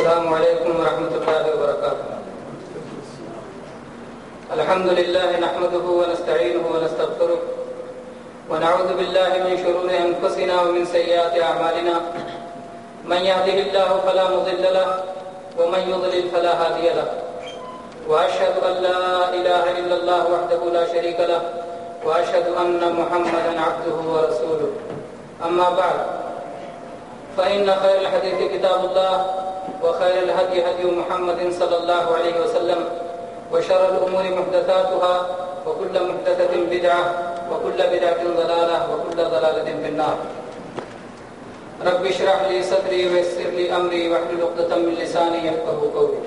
السلام علیکم ورحمۃ اللہ وبرکاتہ. الحمد لله نحمده ونستعينه ونستغفره ونعوذ بالله من شرور أنفسنا ومن سيئات أعمالنا. من يهده الله فلا مضل له ومن يضلل فلا هادي له. وأشهد أن لا إله إلا الله وحده لا شريك له وأشهد أن محمدا عبده ورسوله. أما بعد فإن خير الحديث كتاب الله وخير الهدي هدي محمد صلى الله عليه وسلم وشر الأمور محدثاتها وكل محدثة بدعة وكل بدعة ضلالة وكل ضلالة في النار. رب اشرح لي صدري ويسر لي أمري واحلل عقدة من لساني يفقهوا قولي.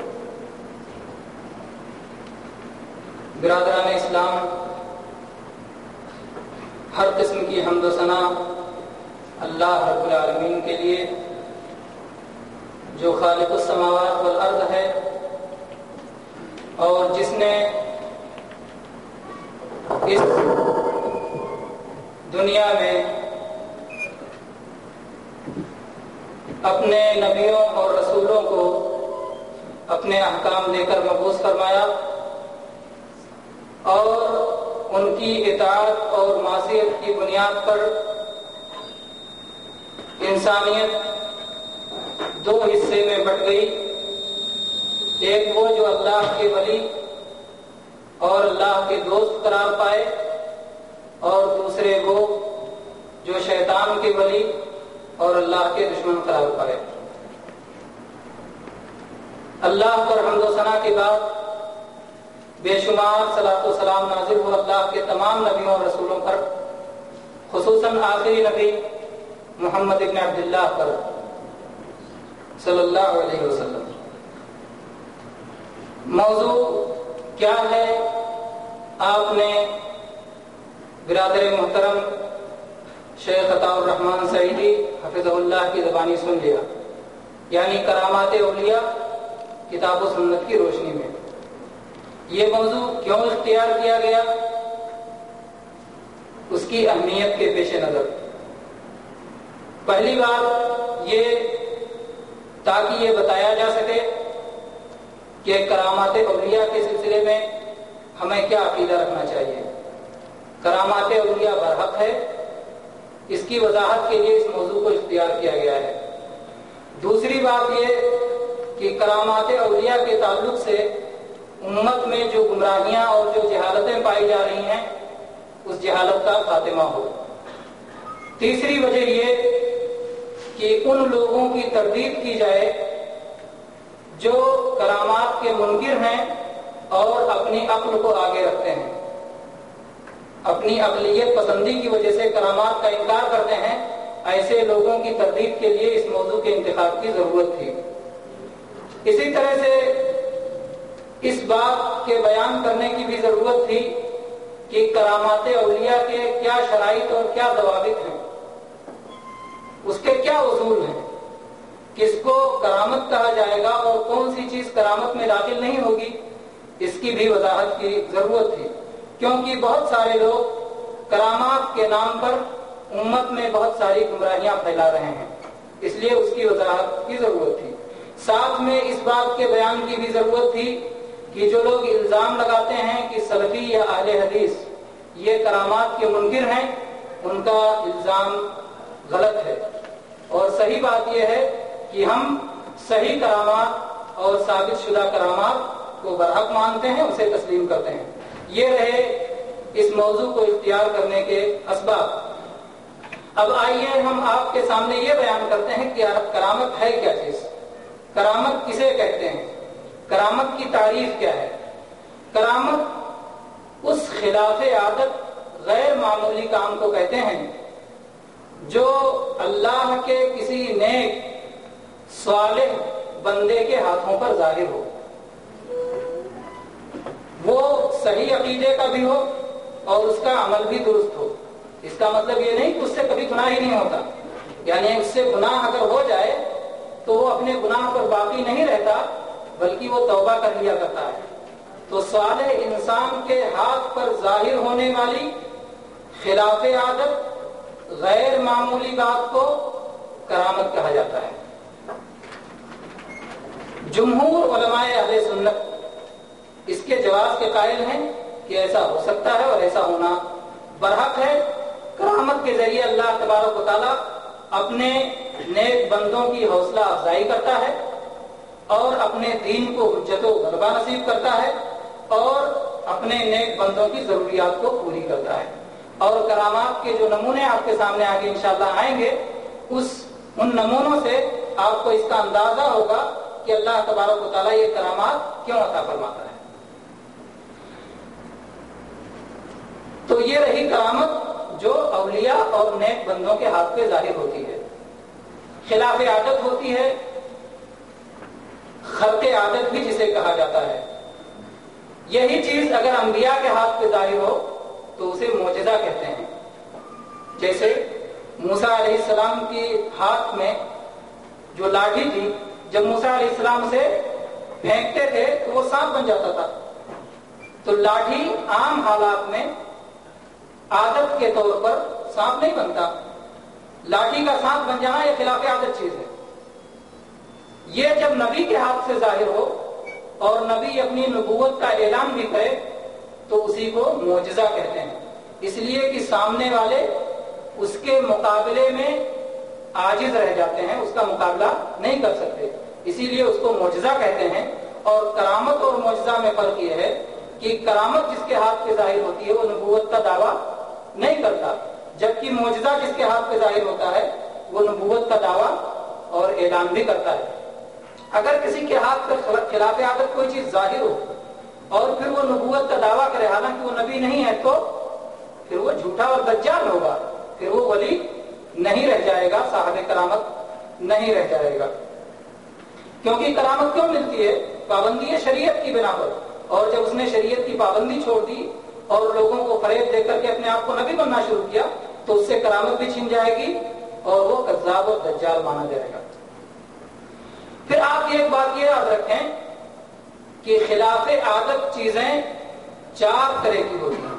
برادران اسلام، ہر قسم کی حمد و ثنا اللہ رب العالمین کے لیے جو خالق السماوات والارض ہے اور جس نے اس دنیا میں اپنے نبیوں اور رسولوں کو اپنے احکام دے کر مبعوث فرمایا اور ان کی اطاعت اور معصیت کی بنیاد پر انسانیت دو حصے میں بٹ گئی. ایک وہ جو اللہ کے ولی اور اللہ کے دوست قرار پائے، اور دوسرے وہ جو شیطان کے ولی اور اللہ کے دشمن قرار پائے. اللہ پر حمد و ثنا کے بعد بے شمار صلاۃ و سلام نازل ہو اللہ کے تمام نبیوں اور رسولوں پر، خصوصاً آخری نبی محمد ابن عبداللہ پر صلی اللہ علیہ وسلم. موضوع کیا ہے آپ نے برادر محترم شیخ عطاء الرحمن سعیدی حفظہ اللہ کی زبانی سن لیا، یعنی کرامات اولیاء کتاب و سنت کی روشنی میں. یہ موضوع کیوں اختیار کیا گیا؟ اس کی اہمیت کے پیش نظر. پہلی بات یہ تاکہ یہ بتایا جا سکے کہ کرامات اولیاء کے سلسلے میں ہمیں کیا عقیدہ رکھنا چاہیے. کرامات اولیاء برحق ہے، اس کی وضاحت کے لیے اس موضوع کو اختیار کیا گیا ہے. دوسری بات یہ کہ کرامات اولیاء کے تعلق سے امت میں جو گمراہیاں اور جو جہالتیں پائی جا رہی ہیں اس جہالت کا خاتمہ ہو. تیسری وجہ یہ کہ ان لوگوں کی تردید کی جائے جو کرامات کے منکر ہیں اور اپنی عقل کو آگے رکھتے ہیں، اپنی عقلیت پسندی کی وجہ سے کرامات کا انکار کرتے ہیں. ایسے لوگوں کی تردید کے لیے اس موضوع کے انتخاب کی ضرورت تھی. اسی طرح سے اس بات کے بیان کرنے کی بھی ضرورت تھی کہ کرامات اولیاء کے کیا شرائط اور کیا ضوابط ہیں، اس کے کیا اصول ہیں، کس کو کرامت کہا جائے گا اور کون سی چیز کرامت میں داخل نہیں ہوگی، اس کی بھی وضاحت کی ضرورت تھی. کیونکہ بہت سارے لوگ کرامات کے نام پر امت میں بہت ساری گمراہیاں پھیلا رہے ہیں، اس لیے اس کی وضاحت کی ضرورت تھی. ساتھ میں اس بات کے بیان کی بھی ضرورت تھی کہ جو لوگ الزام لگاتے ہیں کہ سلفی یا اہل حدیث یہ کرامات کے منکر ہیں، ان کا الزام غلط ہے. اور صحیح بات یہ ہے کہ ہم صحیح کرامات اور ثابت شدہ کرامات کو برحق مانتے ہیں، اسے تسلیم کرتے ہیں. یہ رہے اس موضوع کو اختیار کرنے کے اسباب. اب آئیے ہم آپ کے سامنے یہ بیان کرتے ہیں کہ کرامت ہے کیا چیز، کرامت کسے کہتے ہیں، کرامت کی تعریف کیا ہے. کرامت اس خلاف عادت غیر معمولی کام کو کہتے ہیں جو اللہ کے کسی نیک صالح بندے کے ہاتھوں پر ظاہر ہو، وہ صحیح عقیدے کا بھی ہو اور اس کا عمل بھی درست ہو. اس کا مطلب یہ نہیں کہ اس سے کبھی گناہ ہی نہیں ہوتا، یعنی اس سے گناہ اگر ہو جائے تو وہ اپنے گناہ پر باقی نہیں رہتا بلکہ وہ توبہ کر لیا کرتا ہے. تو صالح انسان کے ہاتھ پر ظاہر ہونے والی خلاف عادت غیر معمولی بات کو کرامت کہا جاتا ہے. جمہور علماء اہل سنت اس کے جواز کے قائل ہیں کہ ایسا ہو سکتا ہے اور ایسا ہونا برحق ہے۔ کرامت کے ذریعے اللہ تبارک و تعالیٰ اپنے نیک بندوں کی حوصلہ افزائی کرتا ہے اور اپنے دین کو حجت و غلبہ نصیب کرتا ہے اور اپنے نیک بندوں کی ضروریات کو پوری کرتا ہے۔ اور کرامات کے جو نمونے آپ کے سامنے آگے انشاءاللہ آئیں گے، ان نمونوں سے آپ کو اس کا اندازہ ہوگا کہ اللہ تبارک و تعالیٰ یہ کرامات کیوں عطا فرماتا ہے۔ تو یہ رہی کرامت جو اولیاء اور نیک بندوں کے ہاتھ پہ ظاہر ہوتی ہے۔ خلاف عادت ہوتی ہے، خرق عادت بھی جسے کہا جاتا ہے۔ یہی چیز اگر انبیاء کے ہاتھ پہ ظاہر ہو تو اسے معجزہ کہتے ہیں۔ جیسے موسیٰ علیہ السلام کے ہاتھ میں جو لاٹھی تھی، جب موسیٰ علیہ السلام اسے پھینکتے تھے تو وہ سانپ بن جاتا تھا۔ تو لاٹھی عام حالات میں عادت کے طور پر سانپ نہیں بنتا، لاٹھی کا سانپ بن جانا یہ خلاف عادت چیز ہے۔ یہ جب نبی کے ہاتھ سے ظاہر ہو اور نبی اپنی نبوت کا اعلان بھی کرے تو اسی کو معجزہ کہتے ہیں، اس لیے کہ سامنے والے اس کے مقابلے میں عاجز رہ جاتے ہیں، اس کا مقابلہ نہیں کر سکتے، اسی لیے اس کو معجزہ کہتے ہیں۔ اور کرامت اور معجزہ میں فرق یہ ہے کہ کرامت جس کے ہاتھ پہ ظاہر ہوتی ہے وہ نبوت کا دعویٰ نہیں کرتا، جبکہ معجزہ جس کے ہاتھ پہ ظاہر ہوتا ہے وہ نبوت کا دعویٰ اور اعلان بھی کرتا ہے۔ اگر کسی کے ہاتھ پر خلاف عادت کوئی چیز ظاہر ہو اور پھر وہ نبوت کا دعویٰ کرے حالانکہ وہ نبی نہیں ہے تو پھر وہ جھوٹا اور دجال ہوگا، پھر وہ ولی نہیں رہ جائے گا، صاحب کرامت نہیں رہ جائے گا۔ کیونکہ کرامت کیوں ملتی ہے؟ پابندی ہے شریعت کی بنا پر، اور جب اس نے شریعت کی پابندی چھوڑ دی اور لوگوں کو فریب دے کر کے اپنے آپ کو نبی بننا شروع کیا تو اس سے کرامت بھی چھن جائے گی اور وہ کذاب اور دجال مانا جائے گا۔ پھر آپ ایک بات یہ یاد رکھیں کہ خلاف عادت چیزیں چار طرح کی ہوتی ہیں،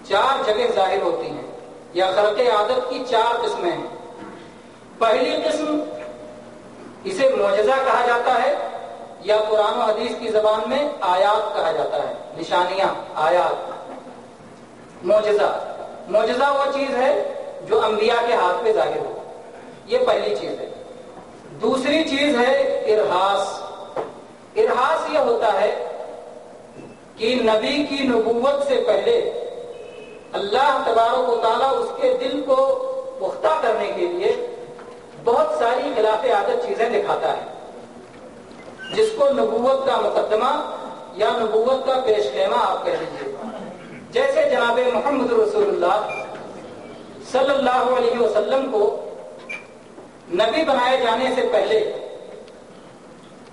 چار جگہ ظاہر ہوتی ہیں، یا خرق عادت کی چار قسمیں ہیں۔ پہلی قسم اسے معجزہ کہا جاتا ہے، یا قرآن و حدیث کی زبان میں آیات کہا جاتا ہے، نشانیاں، آیات۔ معجزہ وہ چیز ہے جو انبیاء کے ہاتھ پہ ظاہر ہو، یہ پہلی چیز ہے۔ دوسری چیز ہے ارہاس۔ ارہاس یہ ہوتا ہے کہ نبی کی نبوت سے پہلے اللہ تبارک و تعالیٰ اس کے دل کو پختہ کرنے کے لیے بہت ساری خلاف عادت چیزیں دکھاتا ہے، جس کو نبوت کا مقدمہ یا نبوت کا پیش خیمہ آپ کہہ لیجیے۔ جیسے جناب محمد رسول اللہ صلی اللہ علیہ وسلم کو نبی بنائے جانے سے پہلے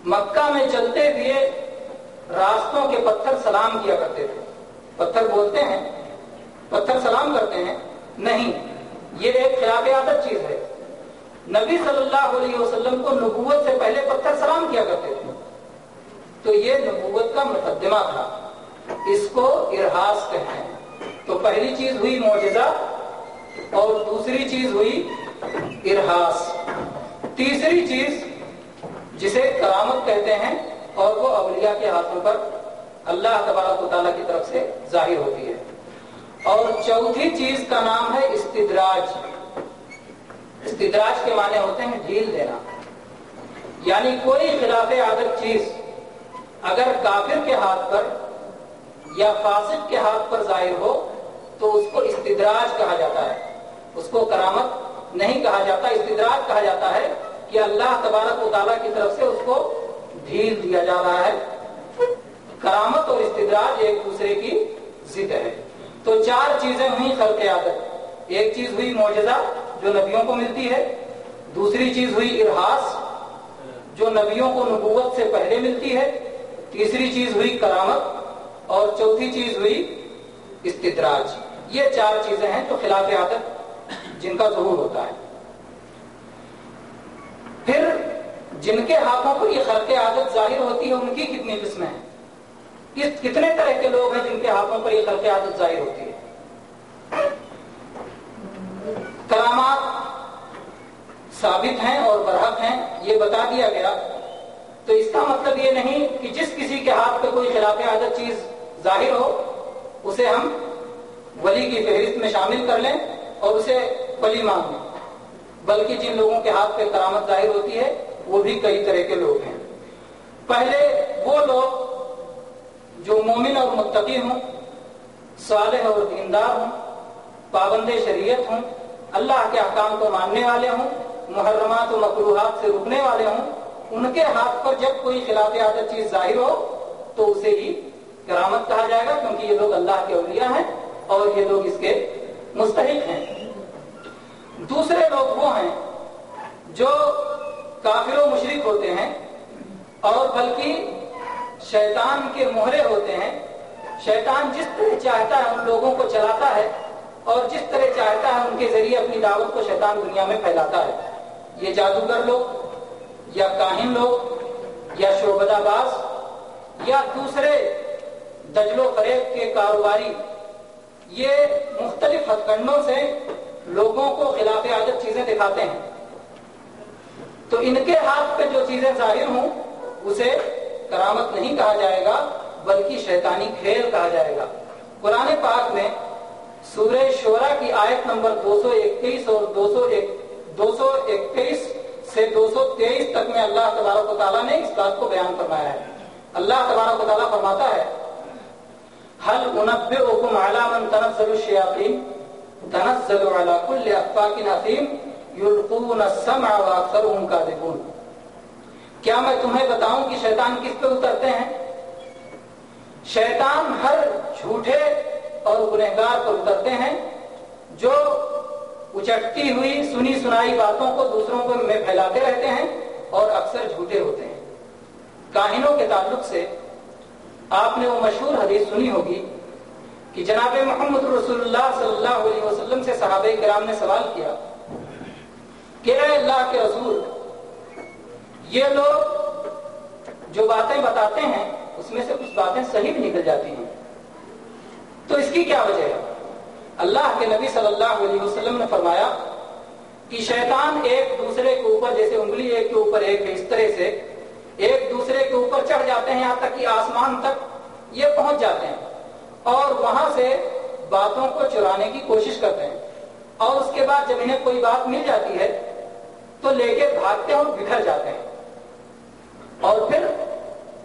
مکہ میں چلتے ہوئے راستوں کے پتھر سلام کیا کرتے تھے۔ پتھر بولتے ہیں، پتھر سلام کرتے ہیں؟ نہیں، یہ ایک خلاف عادت چیز ہے۔ نبی صلی اللہ علیہ وسلم کو نبوت سے پہلے پتھر سلام کیا کرتے تھے، تو یہ نبوت کا مقدمہ تھا، اس کو ارہاس کہتے ہیں۔ تو پہلی چیز ہوئی معجزہ اور دوسری چیز ہوئی ارہاس۔ تیسری چیز جسے کرامت کہتے ہیں اور وہ اولیاء کے ہاتھوں پر اللہ تبارک و تعالیٰ کی طرف سے ظاہر ہوتی ہے۔ اور چوتھی چیز کا نام ہے استدراج۔ استدراج کے معنی ہوتے ہیں ڈھیل دینا، یعنی کوئی خلاف عادت چیز اگر کافر کے ہاتھ پر یا فاسق کے ہاتھ پر ظاہر ہو تو اس کو استدراج کہا جاتا ہے، اس کو کرامت نہیں کہا جاتا، استدراج کہا جاتا ہے کہ اللہ تبارک و تعالیٰ کی طرف سے اس کو ڈھیل دیا جا رہا ہے۔ کرامت اور استدراج ایک دوسرے کی ضد ہے۔ تو چار چیزیں ہوئی خلق عادت۔ ایک چیز ہوئی معجزہ جو نبیوں کو ملتی ہے، دوسری چیز ہوئی ارہاس جو نبیوں کو نبوت سے پہلے ملتی ہے، تیسری چیز ہوئی کرامت اور چوتھی چیز ہوئی استدراج۔ یہ چار چیزیں ہیں جو خلاف عادت جن کا ظہور ہوتا ہے۔ پھر جن کے ہاتھوں پر یہ خلق عادت ظاہر ہوتی ہے ان کی کتنی قسمیں ہیں؟ کتنے طرح کے لوگ ہیں جن کے ہاتھوں پر یہ خلق عادت ظاہر ہوتی ہے؟ کرامات ثابت ہیں اور برحق ہیں، یہ بتا دیا گیا۔ تو اس کا مطلب یہ نہیں کہ جس کسی کے ہاتھ پہ کوئی خلاف عادت چیز ظاہر ہو اسے ہم ولی کی فہرست میں شامل کر لیں اور اسے ولی مان لیں، بلکہ جن لوگوں کے ہاتھ پہ کرامت ظاہر ہوتی ہے وہ بھی کئی طرح کے لوگ ہیں۔ پہلے وہ لوگ جو مومن اور متقی ہوں، صالح اور دیندار ہوں، پابند شریعت ہوں، اللہ کے احکام کو ماننے والے ہوں، محرمات و مکروہات سے رکنے والے ہوں، ان کے ہاتھ پر جب کوئی خلاف عادت چیز ظاہر ہو تو اسے ہی کرامت کہا جائے گا، کیونکہ یہ لوگ اللہ کے اولیاء ہیں اور یہ لوگ اس کے مستحق ہیں۔ دوسرے لوگ وہ ہیں جو کافر و مشرک ہوتے ہیں اور بلکہ شیطان کے مہرے ہوتے ہیں۔ شیطان جس طرح چاہتا ہے ان لوگوں کو چلاتا ہے اور جس طرح چاہتا ہے ان کے ذریعے اپنی دعوت کو شیطان دنیا میں پھیلاتا ہے۔ یہ جادوگر لوگ یا کاہن لوگ یا شعبدہ باز یا دوسرے دجل و فریب کے کاروباری، یہ مختلف ہتھ کنڈوں سے لوگوں کو خلاف عادت چیزیں دکھاتے ہیں، تو ان کے ہاتھ پہ جو چیزیں ظاہر ہوں اسے کرامت نہیں کہا جائے گا بلکہ شیطانی کھیل کہا جائے گا۔ قرآن پاک میں سورہ شورى کی آیت نمبر 221 اور 221 سے 223 تک میں اللہ تبارک و تعالیٰ نے اس بات کو بیان فرمایا ہے۔ اللہ تبارک و تعالیٰ فرماتا ہے هل انبئكم على من تنزل الشياطين تنزل على كل افاك اثيم يلقون السمع واكثرهم كاذبون۔ کیا میں تمہیں بتاؤں کہ شیطان کس پہ اترتے ہیں؟ شیطان ہر جھوٹے اور گنہگار پر اترتے ہیں جو اچٹتی ہوئی سنی سنائی باتوں کو دوسروں کو میں پھیلاتے رہتے ہیں اور اکثر جھوٹے ہوتے ہیں۔ کاہنوں کے تعلق سے آپ نے وہ مشہور حدیث سنی ہوگی کہ جناب محمد رسول اللہ صلی اللہ علیہ وسلم سے صحابہ کرام نے سوال کیا کہ اے اللہ کے رسول، یہ لوگ جو باتیں بتاتے ہیں اس میں سے کچھ باتیں صحیح بھی نکل جاتی ہیں، تو اس کی کیا وجہ ہے؟ اللہ کے نبی صلی اللہ علیہ وسلم نے فرمایا کہ شیطان ایک دوسرے کے اوپر جیسے انگلی ایک کے اوپر ایک ہے، اس طرح سے ایک دوسرے کے اوپر چڑھ جاتے ہیں، یہاں تک کہ آسمان تک یہ پہنچ جاتے ہیں اور وہاں سے باتوں کو چرانے کی کوشش کرتے ہیں، اور اس کے بعد جب انہیں کوئی بات مل جاتی ہے تو لے کے بھاگتے ہیں اور بکھر جاتے ہیں، اور پھر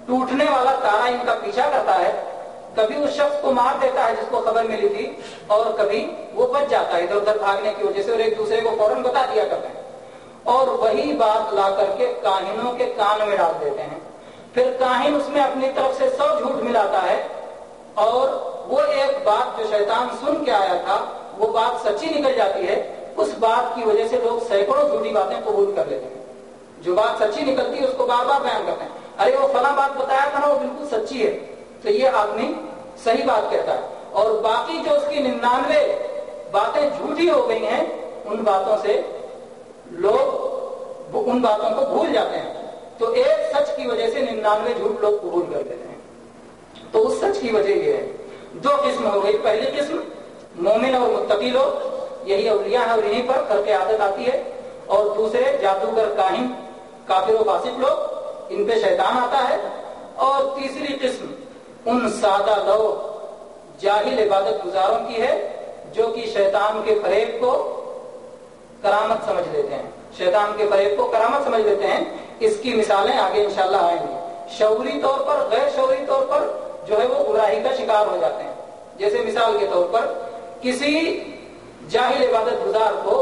ٹوٹنے والا تارا ان کا پیچھا کرتا ہے، کبھی اس شخص کو مار دیتا ہے جس کو خبر ملی تھی اور کبھی وہ بچ جاتا ہے ادھر ادھر بھاگنے کی وجہ سے، اور ایک دوسرے کو فوراً بتا دیا کرتے ہیں اور وہی بات لا کر کے کاہنوں کے کان میں ڈال دیتے ہیں۔ پھر کاہن اس میں اپنی طرف سے 100 جھوٹ ملاتا ہے اور وہ ایک بات جو شیطان سن کے آیا تھا وہ بات سچی نکل جاتی ہے، اس بات کی وجہ سے لوگ سینکڑوں جھوٹی باتیں قبول کر لیتے ہیں۔ جو بات سچی نکلتی ہے اس کو بار بار بیان کرتے ہیں، ارے وہ فلاں بات بتایا تھا نا وہ بالکل سچی ہے، تو یہ آدمی صحیح بات کہتا ہے، اور باقی جو اس کی 99 باتیں جھوٹی ہو گئی ہیں ان باتوں سے لوگ ان باتوں کو بھول جاتے ہیں، تو ایک سچ کی وجہ سے 99 جھوٹ لوگ قبول کر دیتے ہیں۔ تو اس سچ کی وجہ یہ ہے۔ 2 قسم ہو گئی، پہلی قسم مومن اور متقی لوگ، یہی اولیاء ہیں اور انہیں پر خرق عادت آتی ہے، اور دوسرے جادوگر کاہن کافر و فاسق لوگ، ان پہ شیطان آتا ہے، اور تیسری قسم ان سادہ لوگ جاہل عبادت گزاروں کی ہے جو کہ شیطان کے فریب کو کرامت سمجھ لیتے ہیں، شیطان کے فریب کو کرامت سمجھ لیتے ہیں۔ اس کی مثالیں آگے انشاءاللہ آئیں گی۔ شعوری طور پر، غیر شعوری طور پر جو ہے وہ گمراہی کا شکار ہو جاتے ہیں۔ جیسے مثال کے طور پر کسی جاہل عبادت گزار کو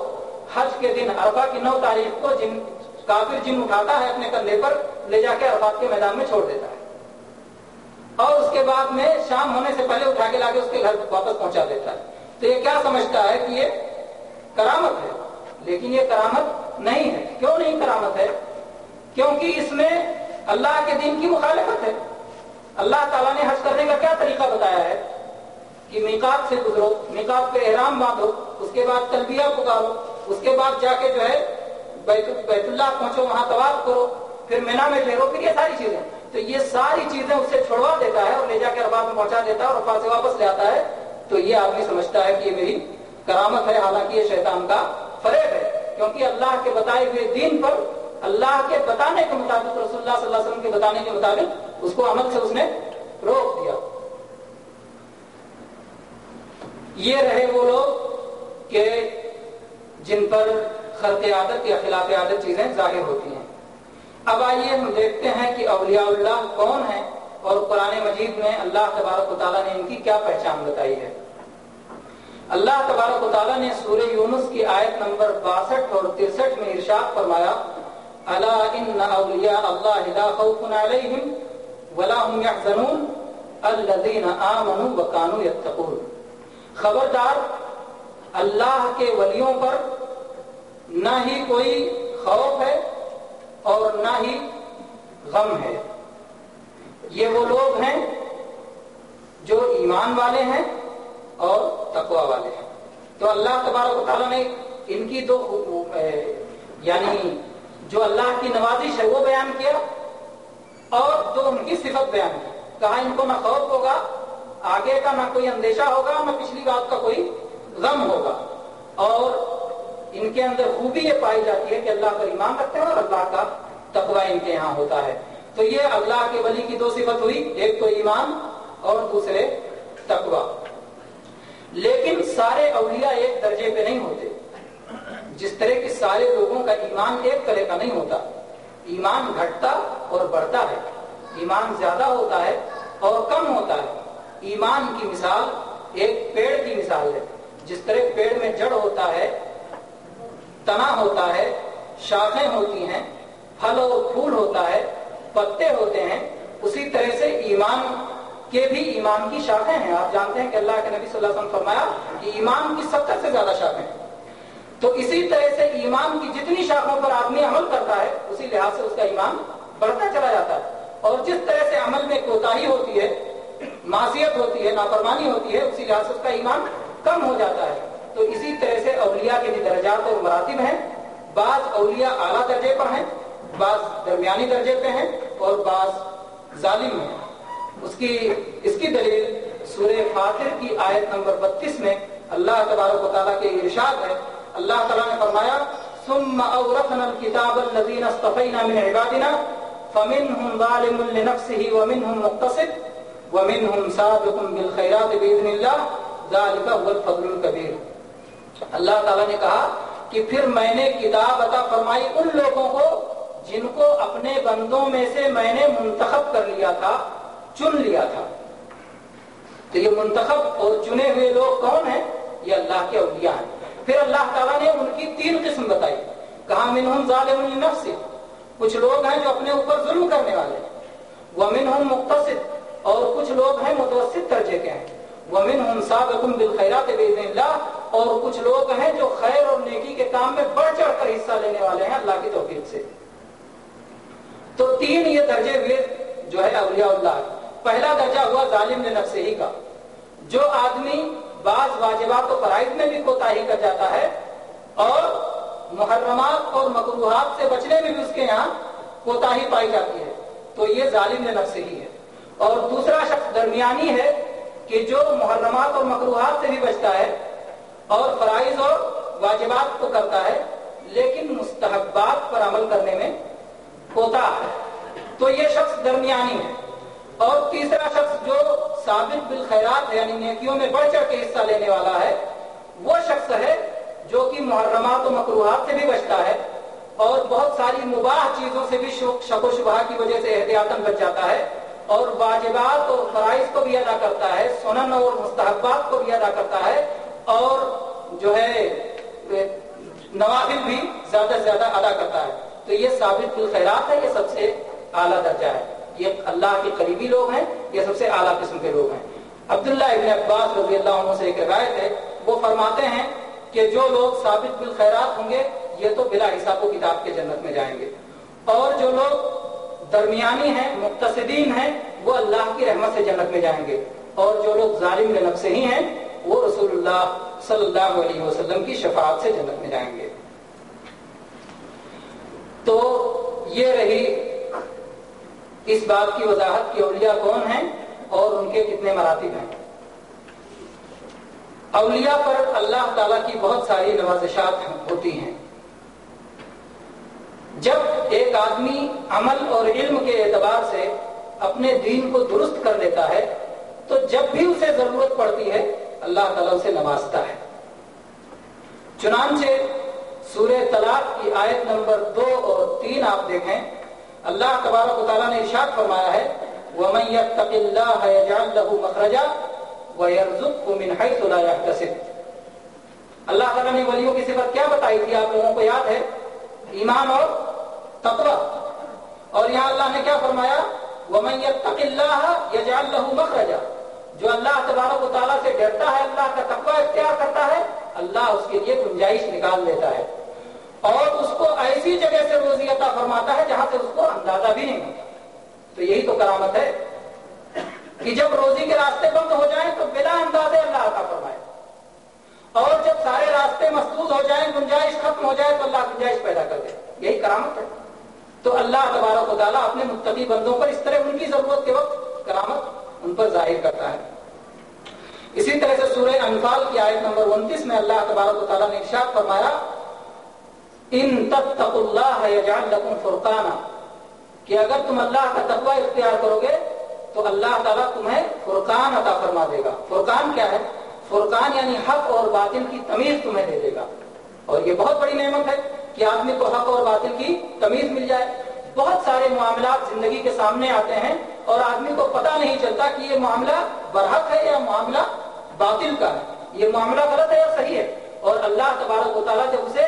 حج کے دن عرفہ کی 9 تاریخ کو کافر جن اٹھاتا ہے اپنے کندھے پر، لے جا کے عرفات کے میدان میں چھوڑ دیتا ہے، اور اس کے بعد میں شام ہونے سے پہلے اٹھا کے لا کے اس کے گھر واپس پہنچا دیتا ہے۔ تو یہ کیا سمجھتا ہے کہ یہ کرامت ہے، لیکن یہ کرامت نہیں ہے۔ کیوں نہیں کرامت ہے؟ کیونکہ اس میں اللہ کے دین کی مخالفت ہے۔ اللہ تعالیٰ نے حج کرنے کا کیا طریقہ بتایا ہے کہ میقات سے گزرو، میقات پہ احرام باندھو، اس کے بعد تلبیہ پکارو، اس کے بعد جا کے جو ہے بیت اللہ پہنچو، وہاں طواف کرو، پھر مینا میں ٹھہرو، پھر یہ ساری چیزیں، تو یہ ساری چیزیں اس سے چھڑوا دیتا ہے اور لے جا کے عرفات میں پہنچا دیتا ہے اور عرفات سے واپس لے آتا ہے، تو یہ آدمی سمجھتا ہے کہ یہ میری کرامت ہے، حالانکہ یہ شیطان کا فریب ہے، کیونکہ اللہ کے بتائے ہوئے دین پر اللہ کے بتانے کے مطابق، رسول اللہ صلی اللہ علیہ وسلم کے بتانے کے مطابق اس کو عمل سے اس نے روک دیا۔ یہ رہے وہ لوگ کہ جن پر خرق عادت یا خلاف عادت چیزیں ظاہر ہوتی ہیں۔ اب آئیے ہم دیکھتے ہیں کہ اولیاء اللہ کون ہیں اور قرآن مجید میں اللہ تبارک و تعالیٰ نے ان کی کیا پہچان بتائی ہے۔ اللہ تبارک و تعالیٰ نے سورہ یونس کی آیت نمبر 62 اور 63 میں ارشاد فرمایا، الا ان اولیاء اللہ لا خوف علیہم ولا هم يحزنون الذین آمنوا وکانوا یتقون۔ خبردار، اللہ کے ولیوں پر نہ ہی کوئی خوف ہے اور نہ ہی غم ہے۔ یہ وہ لوگ ہیں جو ایمان والے ہیں اور تقوی والے ہیں۔ تو اللہ تبارک و تعالیٰ نے ان کی دو یعنی جو اللہ کی نوازش ہے وہ بیان کیا اور دو ان کی صفت بیان کی۔ کہا ان کو نہ خوف ہوگا آگے کا، نہ کوئی اندیشہ ہوگا، نہ پچھلی بات کا کوئی غم ہوگا، اور ان کے اندر خوبی یہ پائی جاتی ہے کہ اللہ پر ایمان رکھتے ہیں اور اللہ کا تقوی ان کے یہاں ہوتا ہے۔ تو یہ اللہ کے ولی کی دو صفت ہوئی، ایک تو ایمان اور دوسرے تقوی۔ لیکن سارے اولیاء ایک درجے پہ نہیں ہوتے، جس طرح کہ سارے لوگوں کا ایمان ایک طرح کا نہیں ہوتا۔ ایمان گھٹتا اور بڑھتا ہے، ایمان زیادہ ہوتا ہے اور کم ہوتا ہے۔ ایمان کی مثال ایک پیڑ کی مثال ہے۔ جس طرح پیڑ میں جڑ ہوتا ہے، تنا ہوتا ہے، شاخیں ہوتی ہیں، پھل اور پھول ہوتا ہے، پتے ہوتے ہیں، اسی طرح سے ایمان کے بھی ایمان کی شاخیں ہیں۔ آپ جانتے ہیں کہ اللہ کے نبی صلی اللہ علیہ وسلم فرمایا کہ ایمان کی 70 سے زیادہ شاخیں ہیں۔ تو اسی طرح سے ایمان کی جتنی شاخوں پر آدمی عمل کرتا ہے اسی لحاظ سے اس کا ایمان بڑھتا چلا جاتا ہے، اور جس طرح سے عمل میں کوتاہی ہوتی ہے، معصیت ہوتی ہے، نافرمانی ہوتی ہے، اسی لحاظ سے اس کا ایمان کم ہو جاتا ہے۔ تو اسی طرح سے اولیاء کے بھی درجات اور مراتب ہیں۔ بعض اولیاء اعلیٰ درجے پر ہیں، بعض درمیانی درجے پہ ہیں اور بعض ظالم ہیں۔ اس کی دلیل سورہ فاطر کی آیت نمبر 32 میں اللہ تبارک و تعالیٰ کے ارشاد ہے۔ اللہ تعالیٰ نے فرمایا، ثم اورثنا الكتاب الذين اصطفينا من عبادنا فمنهم ظالم لنفسه ومنهم مقتصد ومنهم سابق بالخيرات باذن الله ذلك هو الفضل الكبير۔ اللہ تعالیٰ نے کہا کہ پھر میں نے کتاب عطا فرمائی ان لوگوں کو جن کو اپنے بندوں میں سے میں نے منتخب کر لیا تھا، چن لیا تھا۔ تو یہ منتخب اور چنے ہوئے لوگ کون ہیں؟ یہ اللہ کے اولیاء ہیں۔ پھر اللہ تعالیٰ نے ان کی 3 قسم بتائی۔ کہا منہم ظالم لنفسہ، کچھ لوگ ہیں جو اپنے اوپر ظلم کرنے والے ہیں، ومنہم مقتصد، اور کچھ لوگ ہیں متوسط درجے کے ہیں، ومنہم سابق بالخیرات باذن اللہ، اور کچھ لوگ ہیں جو خیر اور نیکی کے کام میں بڑھ چڑھ کر حصہ لینے والے ہیں اللہ کی توفیق سے۔ تو 3 یہ درجے ہوئے جو ہے اولیاء اللہ۔ پہلا درجہ ہوا ظالم لنفسہ ہی کا، جو آدمی بعض واجبات و فرائض میں بھی کوتاہی کر جاتا ہے اور محرمات اور مکروہات سے بچنے میں بھی اس کے یہاں کوتاہی پائی جاتی ہے، تو یہ ظالم لنفسہ ہی ہے۔ اور دوسرا شخص درمیانی ہے کہ جو محرمات اور مکروہات سے بھی بچتا ہے اور فرائض اور واجبات کو کرتا ہے لیکن مستحبات پر عمل کرنے میں کوتاہ ہے، تو یہ شخص درمیانی ہے۔ اور تیسرا شخص جو سابق بالخیرات یعنی نیکیوں میں بڑھ چڑھ کے حصہ لینے والا ہے، وہ شخص ہے جو کہ محرمات و مکروہات سے بھی بچتا ہے اور بہت ساری مباح چیزوں سے بھی شک و شبہ کی وجہ سے احتیاطاً بچ جاتا ہے، اور واجبات اور فرائض کو بھی ادا کرتا ہے، سنن اور مستحبات کو بھی ادا کرتا ہے، اور جو ہے نوافل بھی زیادہ سے زیادہ ادا کرتا ہے۔ تو یہ ثابت بالخیرات ہے، یہ سب سے اعلیٰ درجہ ہے۔ یہ اللہ کے قریبی لوگ ہیں، یہ سب سے اعلیٰ قسم کے لوگ ہیں۔ عبداللہ ابن عباس رضی اللہ عنہ سے ایک روایت ہے، وہ فرماتے ہیں کہ جو لوگ ثابت بالخیرات ہوں گے یہ تو بلا حساب و کتاب کے جنت میں جائیں گے، اور جو لوگ درمیانی ہیں، مقتصدین ہیں، وہ اللہ کی رحمت سے جنت میں جائیں گے، اور جو لوگ ظالم لنفسہ ہی ہیں وہ رسول اللہ صلی اللہ علیہ وسلم کی شفاعت سے جنت میں جائیں گے۔ تو یہ رہی اس بات کی وضاحت کہ اولیاء کون ہیں اور ان کے کتنے مراتب ہیں۔ اولیاء پر اللہ تعالیٰ کی بہت ساری نوازشات ہوتی ہیں۔ جب ایک آدمی عمل اور علم کے اعتبار سے اپنے دین کو درست کر لیتا ہے تو جب بھی اسے ضرورت پڑتی ہے اللہ تعالیٰ اسے نوازتا ہے. چنانچہ سورہ طلاق کی آیت نمبر 2 اور 3 آپ دیکھیں, اللہ تبارک و تعالیٰ نے ارشاد فرمایا ہے وَمَن يَتَّقِ اللَّهَ يَجْعَل لَّهُ مَخْرَجًا وَيَرْزُقْهُ مِنْ حَيْثُ لَا يَحْتَسِبُ. اللہ تعالیٰ نے ولیوں کی صفت کیا بتائی تھی آپ لوگوں کو یاد ہے؟ ایمان اور تقویٰ. اور یہاں اللہ نے کیا فرمایا وَمَن يَتَّقِ اللَّهَ يَجْعَل لَّهُ مَخْرَجًا. جو اللہ تبارک و تعالیٰ سے ڈرتا ہے, اللہ کا تقویٰ اختیار کرتا ہے, اللہ اس کے لیے گنجائش نکال دیتا ہے اور اس کو ایسی جگہ سے روزی عطا فرماتا ہے جہاں سے اس کو اندازہ بھی نہیں ہوتا. تو یہی تو کرامت ہے کہ جب روزی کے راستے بند ہو جائیں تو بلا اندازے اللہ عطا فرمائے, اور جب سارے راستے مسدود ہو جائیں, گنجائش ختم ہو جائے تو اللہ گنجائش پیدا کر دے. یہی کرامت ہے. تو اللہ تبارک و تعالیٰ اپنے متقی بندوں پر اس طرح ان کی ضرورت کے وقت کرامت ان پر ظاہر کرتا ہے. اسی طرح سے سورہ انفال کی آیت نمبر 29 میں اللہ تبارک و تعالیٰ نے ارشاد فرمایا ان تتقوا اللہ یجعل لکم فرقانا, کہ اگر تم اللہ کا تقوی اختیار کرو گے تو اللہ تعالیٰ تمہیں فرقان عطا فرما دے گا. فرقان کیا ہے؟ فرقان یعنی حق اور باطل کی تمیز تمہیں دے دے گا. اور یہ بہت بڑی نعمت ہے کہ آدمی کو حق اور باطل کی تمیز مل جائے. بہت سارے معاملات زندگی کے سامنے آتے ہیں اور آدمی کو پتہ نہیں چلتا کہ یہ معاملہ برحق ہے یا معاملہ باطل کا ہے, یہ معاملہ غلط ہے یا صحیح ہے. اور اللہ تبارک و تعالیٰ جب اسے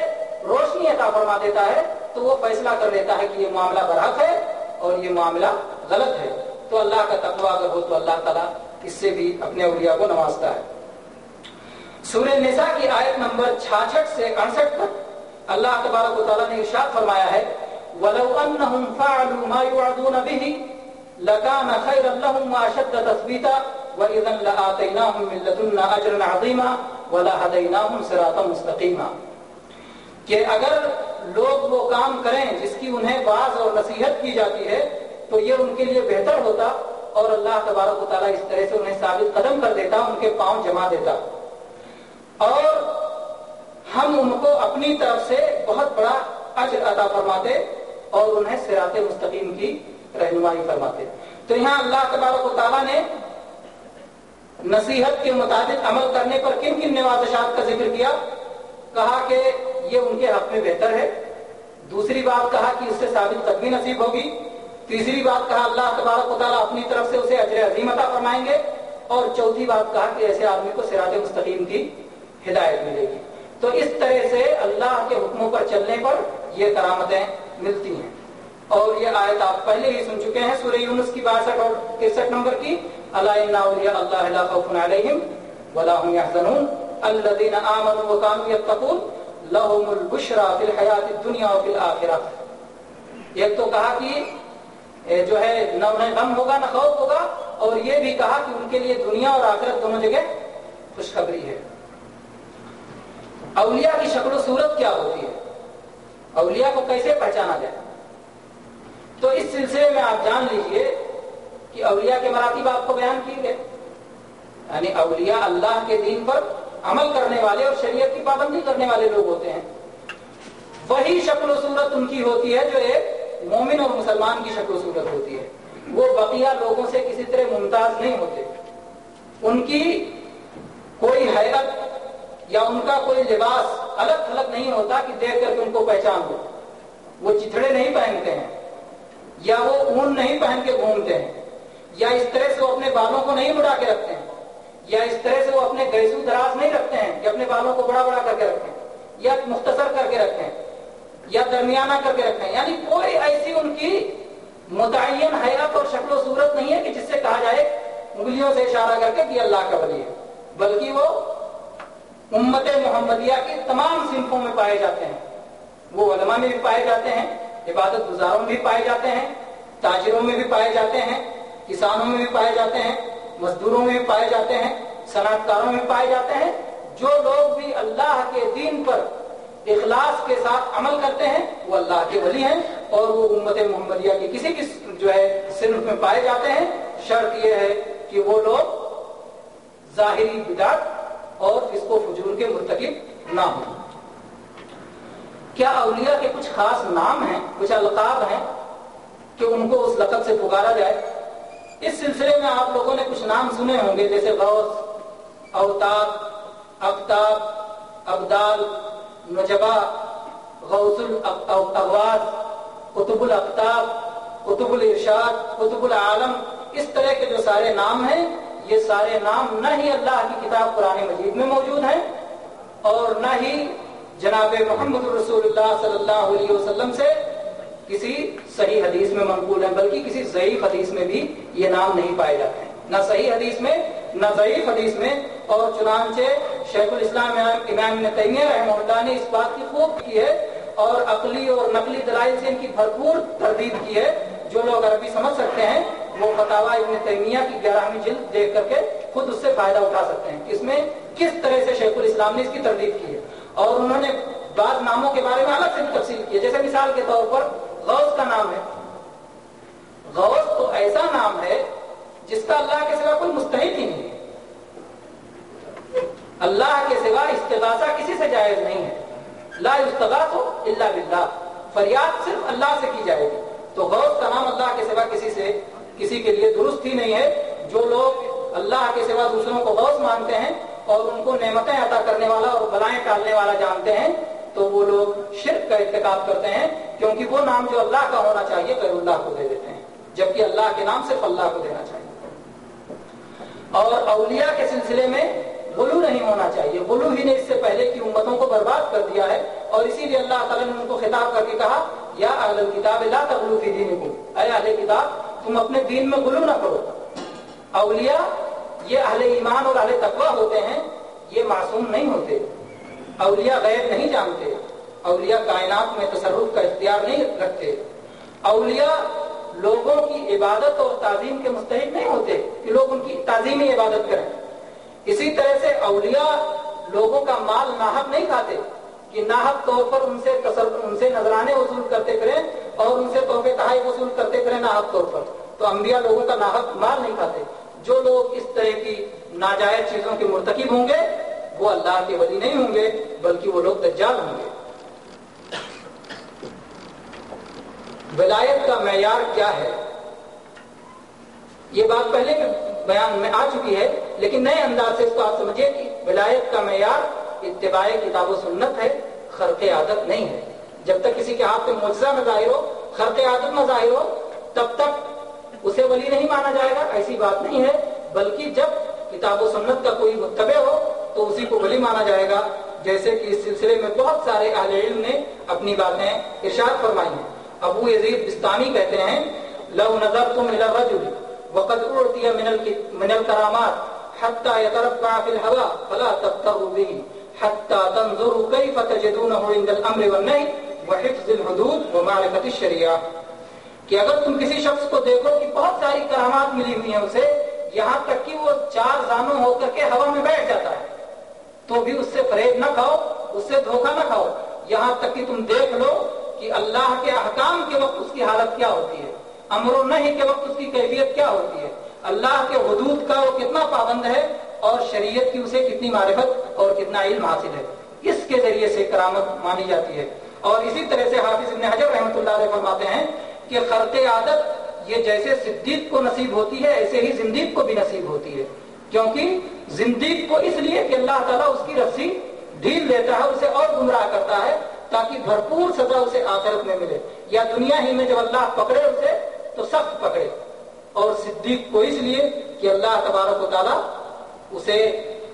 روشنی عطا فرما دیتا ہے تو وہ فیصلہ کر لیتا ہے کہ یہ معاملہ برحق ہے اور یہ معاملہ غلط ہے. تو اللہ کا تقویٰ اگر ہو تو اللہ تعالیٰ اس سے بھی اپنے اولیاء کو نوازتا ہے. سورہ نساء کی آیت نمبر 66 سے 68 تک اللہ تبارک و تعالیٰ نے ارشاد فرمایا ہے وَلَوْ أَنَّهُمْ فَعَلُوا مَا يُوعَظُونَ بِهِ لَكَانَ خَيْرًا لَهُمْ وَأَشَدَّ تَثْبِيتًا وَإِذًا لَآتَيْنَاهُمْ مِن لَّدُنَّا أَجْرًا عَظِيمًا وَلَهَدَيْنَاهُمْ صِرَاطًا مُسْتَقِيمًا. کہ اگر لوگ وہ کام کریں جس کی انہیں واعظ اور نصیحت کی جاتی ہے تو یہ ان کے لیے بہتر ہوتا, اور اللہ تبارک و تعالیٰ اس طرح سے انہیں ثابت قدم کر دیتا, ان کے پاؤں جما دیتا, اور ہم ان کو اپنی طرف سے بہت بڑا اجر عطا فرماتے اور انہیں صراط مستقیم کی رہنمائی فرماتے. تو یہاں اللہ تبارک و تعالیٰ نے نصیحت کے مطابق عمل کرنے پر کن کن نوازشات کا ذکر کیا؟ کہا کہ یہ ان کے حق میں بہتر ہے. دوسری بات کہا کہ اس سے ثابت قدمی نصیب ہوگی. تیسری بات کہا اللہ تبارک و تعالیٰ اپنی طرف سے اسے اجر عظیم عطا فرمائیں گے. اور چوتھی بات کہا کہ ایسے آدمی کو صراط مستقیم کی ہدایت ملے گی. تو اس طرح سے اللہ کے حکموں پر چلنے پر یہ کرامتیں ملتی ہیں. اور یہ آیت آپ پہلے ہی سن چکے ہیں سورہ یونس کی 62 اور 63 نمبر کی الا ان اولیاء اللہ لا خوف علیہم ولا هم يحزنون الذين آمنوا وكانوا يتقون لهم البشرى في الحیات الدنیا وفي الآخرہ. ایک تو کہا کہ جو ہے نہ انہیں غم ہوگا نہ خوف ہوگا, اور یہ بھی کہا کہ ان کے لیے دنیا اور آخرت دونوں جگہ خوشخبری ہے. اولیاء کی شکل و صورت کیا ہوتی ہے؟ اولیاء کو کیسے پہچانا جائے؟ تو اس سلسلے میں آپ جان لیجئے کہ اولیاء کے مراتب آپ کو بیان کیے گئے. یعنی اولیاء اللہ کے دین پر عمل کرنے والے اور شریعت کی پابندی کرنے والے لوگ ہوتے ہیں. وہی شکل و صورت ان کی ہوتی ہے جو ایک مومن اور مسلمان کی شکل و صورت ہوتی ہے. وہ بقیہ لوگوں سے کسی طرح ممتاز نہیں ہوتے. ان کی کوئی حیرت یا ان کا کوئی لباس الگ تھلگ نہیں ہوتا کہ دیکھ کر کے ان کو پہچان ہو. وہ چتھڑے نہیں پہنتے ہیں, یا وہ اون نہیں پہن کے گھومتے ہیں, یا اس طرح سے وہ اپنے بالوں کو نہیں بڑھا کے رکھتے ہیں, یا اس طرح سے وہ اپنے گیسو دراز نہیں رکھتے ہیں کہ اپنے بالوں کو بڑا بڑا کر کے رکھیں, یا مختصر کر کے رکھیں, یا درمیانہ کر کے رکھیں. یعنی کوئی ایسی ان کی متعین حیرت اور شکل و صورت نہیں ہے کہ جس سے کہا جائے انگلیوں سے اشارہ کر کے کہ اللہ کا ولی ہے, بلکہ وہ امت محمدیہ کی تمام صنفوں میں پائے جاتے ہیں. وہ علماء میں بھی پائے جاتے ہیں, عبادت گزاروں میں بھی پائے جاتے ہیں, تاجروں میں بھی پائے جاتے ہیں, کسانوں میں بھی پائے جاتے ہیں, مزدوروں میں بھی پائے جاتے ہیں, صنعت کاروں میں بھی پائے جاتے ہیں. جو لوگ بھی اللہ کے دین پر اخلاص کے ساتھ عمل کرتے ہیں وہ اللہ کے ولی ہیں, اور وہ امت محمدیہ کی کسی بھی جو ہے صنف میں پائے جاتے ہیں. شرط یہ ہے کہ وہ لوگ ظاہری بدعت اور فسق و فجور کے مرتکب نہ ہوں. کیا اولیاء کے کچھ خاص نام ہیں، کچھ القاب ہیں کہ ان کو اس لقب سے پکارا جائے؟ اس سلسلے میں آپ لوگوں نے کچھ نام سنے ہوں گے، جیسے غوث، اوتاد، افتاب، ابدال، نجبا، غوث الاغواث، قطب الاقطاب، قطب الارشاد، قطب العالم، اس طرح کے جو سارے نام ہیں، یہ سارے نام نہ ہی اللہ کی کتاب قرآن مجید میں موجود ہیں اور نہ ہی جناب محمد رسول اللہ صلی اللہ علیہ وسلم سے کسی صحیح حدیث میں منقول ہیں، بلکہ کسی ضعیف حدیث میں بھی یہ نام نہیں پائے جاتے ہیں، نہ صحیح حدیث میں نہ ضعیف حدیث میں۔ اور چنانچہ شیخ الاسلام امام ابن تیمیہ رحمہ اللہ نے اس بات کی خوب کی ہے اور عقلی اور نقلی دلائل سے ان کی بھرپور تردید کی ہے۔ جو لوگ عربی سمجھ سکتے ہیں وہ فتاوی ابن تیمیہ کی 11ویں جلد دیکھ کر کے خود اس سے فائدہ اٹھا سکتے ہیں، اس میں کس طرح سے شیخ الاسلام نے اس کی تردید کی ہے۔ اور انہوں نے بعض ناموں کے بارے میں الگ سے بھی تفصیل کی ہے، جیسے مثال کے طور پر غوث کا نام ہے۔ غوث تو ایسا نام ہے جس کا اللہ کے سوا کوئی مستحق ہی نہیں ہے، اللہ کے سوا استغاثہ کسی سے جائز نہیں ہے، لا یستغاث الا باللہ، فریاد صرف اللہ سے کی جائے گی۔ تو غوث کا نام اللہ کے سوا کسی کے لیے درست ہی نہیں ہے۔ جو لوگ اللہ کے سوا دوسروں کو غوث مانتے ہیں اور ان کو نعمتیں عطا کرنے والا اور بلائیں ٹالنے والا جانتے ہیں تو وہ لوگ شرک کا ارتکاب کرتے ہیں، کیونکہ وہ نام جو اللہ کا ہونا چاہیے غیر اللہ کو دے دیتے ہیں، جبکہ اللہ کے نام صرف اللہ کو دینا چاہیے۔ اور اولیاء کے سلسلے میں غلو نہیں ہونا چاہیے، غلو ہی نے اس سے پہلے کی امتوں کو برباد کر دیا ہے، اور اسی لیے اللہ تعالیٰ نے ان کو خطاب کر کے کہا یا اہل الکتاب لا تغلوا فی دینکم، اے اہل کتاب تم اپنے دین میں غلو نہ کرو۔ اولیاء یہ اہل ایمان اور اہل تقویٰ ہوتے ہیں، یہ معصوم نہیں ہوتے۔ اولیاء غیب نہیں جانتے، اولیاء کائنات میں تصرف کا اختیار نہیں رکھتے، اولیاء لوگوں کی عبادت اور تعظیم کے مستحق نہیں ہوتے کہ لوگ ان کی تعظیمی عبادت کریں۔ اسی طرح سے اولیاء لوگوں کا مال ناحق نہیں کھاتے کہ ناحق طور پر ان سے نذرانے وصول کرتے کریں اور ان سے تحفے تحائف وصول کرتے کریں ناحق طور پر۔ تو انبیاء لوگوں کا ناحق مال نہیں کھاتے۔ جو لوگ اس طرح کی ناجائز چیزوں کے مرتکب ہوں گے وہ اللہ کے ولی نہیں ہوں گے، بلکہ وہ لوگ دجال ہوں گے۔ ولایت کا معیار کیا ہے؟ یہ بات پہلے کے بیان میں آ چکی ہے، لیکن نئے انداز سے اس کو آپ سمجھیے کہ ولایت کا معیار اتباع کتاب و سنت ہے، خرق عادت نہیں ہے۔ جب تک کسی کے ہاتھ میں معجزہ نہ ظاہر ہو، خرق عادت نہ ظاہر ہو، تب تک اسے ولی نہیں مانا جائے گا، ایسی بات نہیں ہے۔ بلکہ جب کتاب و سنت کا کوئی متبع ہو تو اسی کو ولی مانا جائے گا، جیسے کہ اس سلسلے میں بہت سارے اہل علم نے اپنی باتیں ارشاد فرمائی ہیں۔ ابو یزید بستانی کہتے ہیں لو نظرتم الى الرجل وقد اعطي من الكرامات حتى يتربع في الهواء فلا تغتروا به حتى تنظروا كيف تجدونه عند الامر والنهي وحفظ الحدود ومعرفة الشریعہ، کہ اگر تم کسی شخص کو دیکھو کہ بہت ساری کرامات ملی ہوئی ہیں اسے، یہاں تک کہ وہ 4 زانوں ہو کر کے ہوا میں بیٹھ جاتا ہے، تو بھی اس سے فریب نہ کھاؤ، اس سے دھوکہ نہ کھاؤ، یہاں تک کہ تم دیکھ لو کہ اللہ کے احکام کے وقت اس کی حالت کیا ہوتی ہے، امر و نہی کے وقت اس کی کیفیت کیا ہوتی ہے، اللہ کے حدود کا وہ کتنا پابند ہے اور شریعت کی اسے کتنی معرفت اور کتنا علم حاصل ہے۔ اس کے ذریعے سے کرامت مانی جاتی ہے۔ اور اسی طرح سے حافظ ابن حجر رحمۃ اللہ علیہ فرماتے ہیں کہ خرق عادت یہ جیسے صدیق کو نصیب ہوتی ہے ایسے ہی زندیق کو بھی نصیب ہوتی ہے، کیونکہ زندیق کو اس لیے کہ اللہ تعالیٰ اس کی رسی ڈھیل دیتا ہے، اسے اور گمراہ کرتا ہے تاکہ بھرپور سزا اسے آخرت میں ملے، یا دنیا ہی میں جب اللہ پکڑے اسے تو سخت پکڑے۔ اور صدیق کو اس لیے کہ اللہ تبارک و تعالیٰ اسے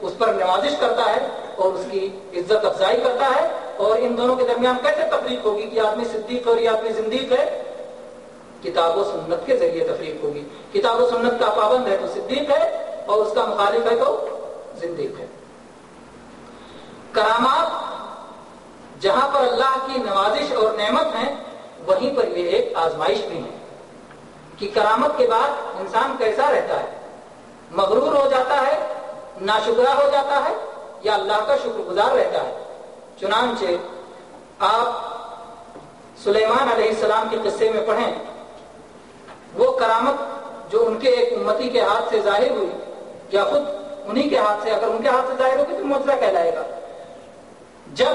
اس پر نوازش کرتا ہے اور اس کی عزت افزائی کرتا ہے۔ اور ان دونوں کے درمیان کیسے تفریق ہوگی کہ آدمی صدیق اور یہ آدمی زندیق ہے؟ کتاب و سنت کے ذریعے تفریق ہوگی۔ کتاب و سنت کا پابند ہے تو صدیق ہے اور اس کا مخالف ہے تو زندیق ہے۔ کرامات جہاں پر اللہ کی نوازش اور نعمت ہیں وہیں پر یہ ایک آزمائش بھی ہے کہ کرامت کے بعد انسان کیسا رہتا ہے، مغرور ہو جاتا ہے، ناشکرا ہو جاتا ہے، یا اللہ کا شکر گزار رہتا ہے۔ چنانچہ آپ سلیمان علیہ السلام کے قصے میں پڑھیں، وہ کرامت جو ان کے ایک امتی کے ہاتھ سے ظاہر ہوئی یا خود انہی کے ہاتھ سے، اگر ان کے ہاتھ سے ظاہر ہوگی تو معجزہ کہلائے گا۔ جب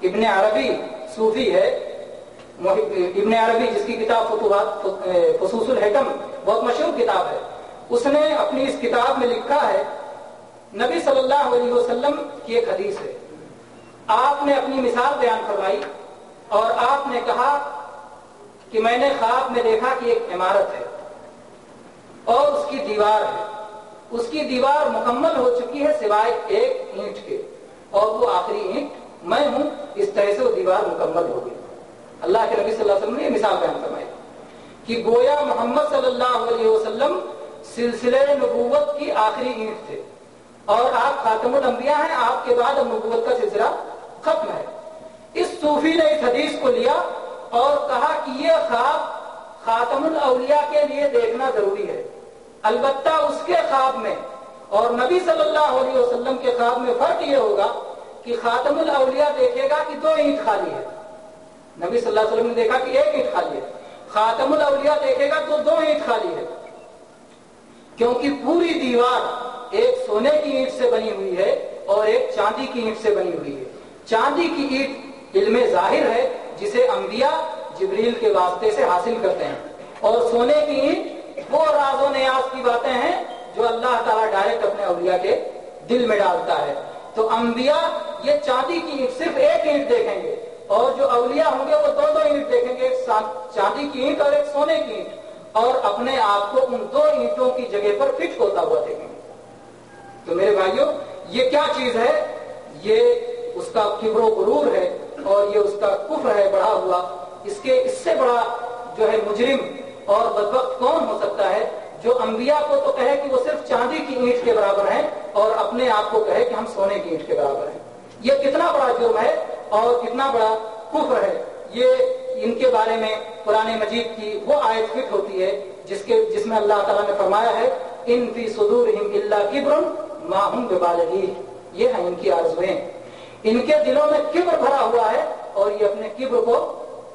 ابن عربی صوفی ہے، ابن عربی جس کی کتاب فتوحات فصوص الحکم بہت مشہور کتاب ہے، اس نے اپنی اس کتاب میں لکھا ہے، نبی صلی اللہ علیہ وسلم کی ایک حدیث ہے، آپ نے اپنی مثال بیان فرمائی اور آپ نے کہا کہ میں نے خواب میں دیکھا کہ ایک عمارت ہے اور اس کی دیوار ہے، اس کی دیوار مکمل ہو چکی ہے سوائے ایک اینٹ کے، اور وہ آخری اینٹ میں ہوں، اس طرح سے وہ دیوار مکمل ہو گئی۔ اللہ کے نبی صلی اللہ علیہ وسلم نے یہ مثال بیان فرمائی کہ گویا محمد صلی اللہ علیہ وسلم سلسلے نبوت کی آخری اینٹ تھے اور آپ خاتم الانبیاء ہیں، آپ کے بعد اب نبوت کا سلسلہ ختم ہے۔ اس صوفی نے اس حدیث کو لیا اور کہا کہ یہ خواب خاتم الاولیاء کے لیے دیکھنا ضروری ہے، البتہ اس کے خواب میں اور نبی صلی اللہ علیہ وسلم کے خواب میں فرق یہ ہوگا کہ خاتم الاولیاء دیکھے گا کہ 2 اینٹ خالی ہے، نبی صلی اللہ علیہ وسلم نے دیکھا کہ 1 اینٹ خالی ہے، خاتم الاولیاء دیکھے گا تو 2 اینٹ خالی ہے، کیونکہ پوری دیوار ایک سونے کی اینٹ سے بنی ہوئی ہے اور ایک چاندی کی اینٹ سے بنی ہوئی ہے۔ چاندی کی اینٹ علم ظاہر ہے جسے انبیاء جبریل کے واسطے سے حاصل کرتے ہیں، اور سونے کی اینٹ وہ راز و نیاز کی باتیں ہیں جو اللہ تعالیٰ ڈائریکٹ اپنے اولیاء کے دل میں ڈالتا ہے۔ تو انبیاء یہ چاندی کی اینٹ صرف 1 اینٹ دیکھیں گے، اور جو اولیاء ہوں گے وہ 2 اینٹ دیکھیں گے، ایک چاندی کی اینٹ اور ایک سونے کی اینٹ، اور اپنے آپ کو ان 2 اینٹوں کی جگہ پر فٹ ہوتا ہوا دیکھیں گے۔ تو میرے بھائیوں، یہ کیا چیز ہے؟ یہ اس کا کبر و غرور ہے اور یہ اس کا کفر ہے بڑھا ہوا۔ اس سے بڑا جو ہے مجرم اور بدبخت کون ہو سکتا ہے جو انبیاء کو تو کہے کہ وہ صرف چاندی کی اینٹ کے برابر ہیں اور اپنے آپ کو کہے کہ ہم سونے کی اینٹ کے برابر ہیں۔ یہ کتنا بڑا جرم ہے اور کتنا بڑا کفر ہے۔ یہ ان کے بارے میں قرآن مجید کی وہ آیت فٹ ہوتی ہے جس میں اللہ تعالیٰ نے فرمایا ہے ان فی صدورہم الا کبر ما ہم ببالغیہ، یہ ہیں ان کی آرزویں، ان کے دلوں میں کبر بھرا ہوا ہے اور یہ اپنے کبر کو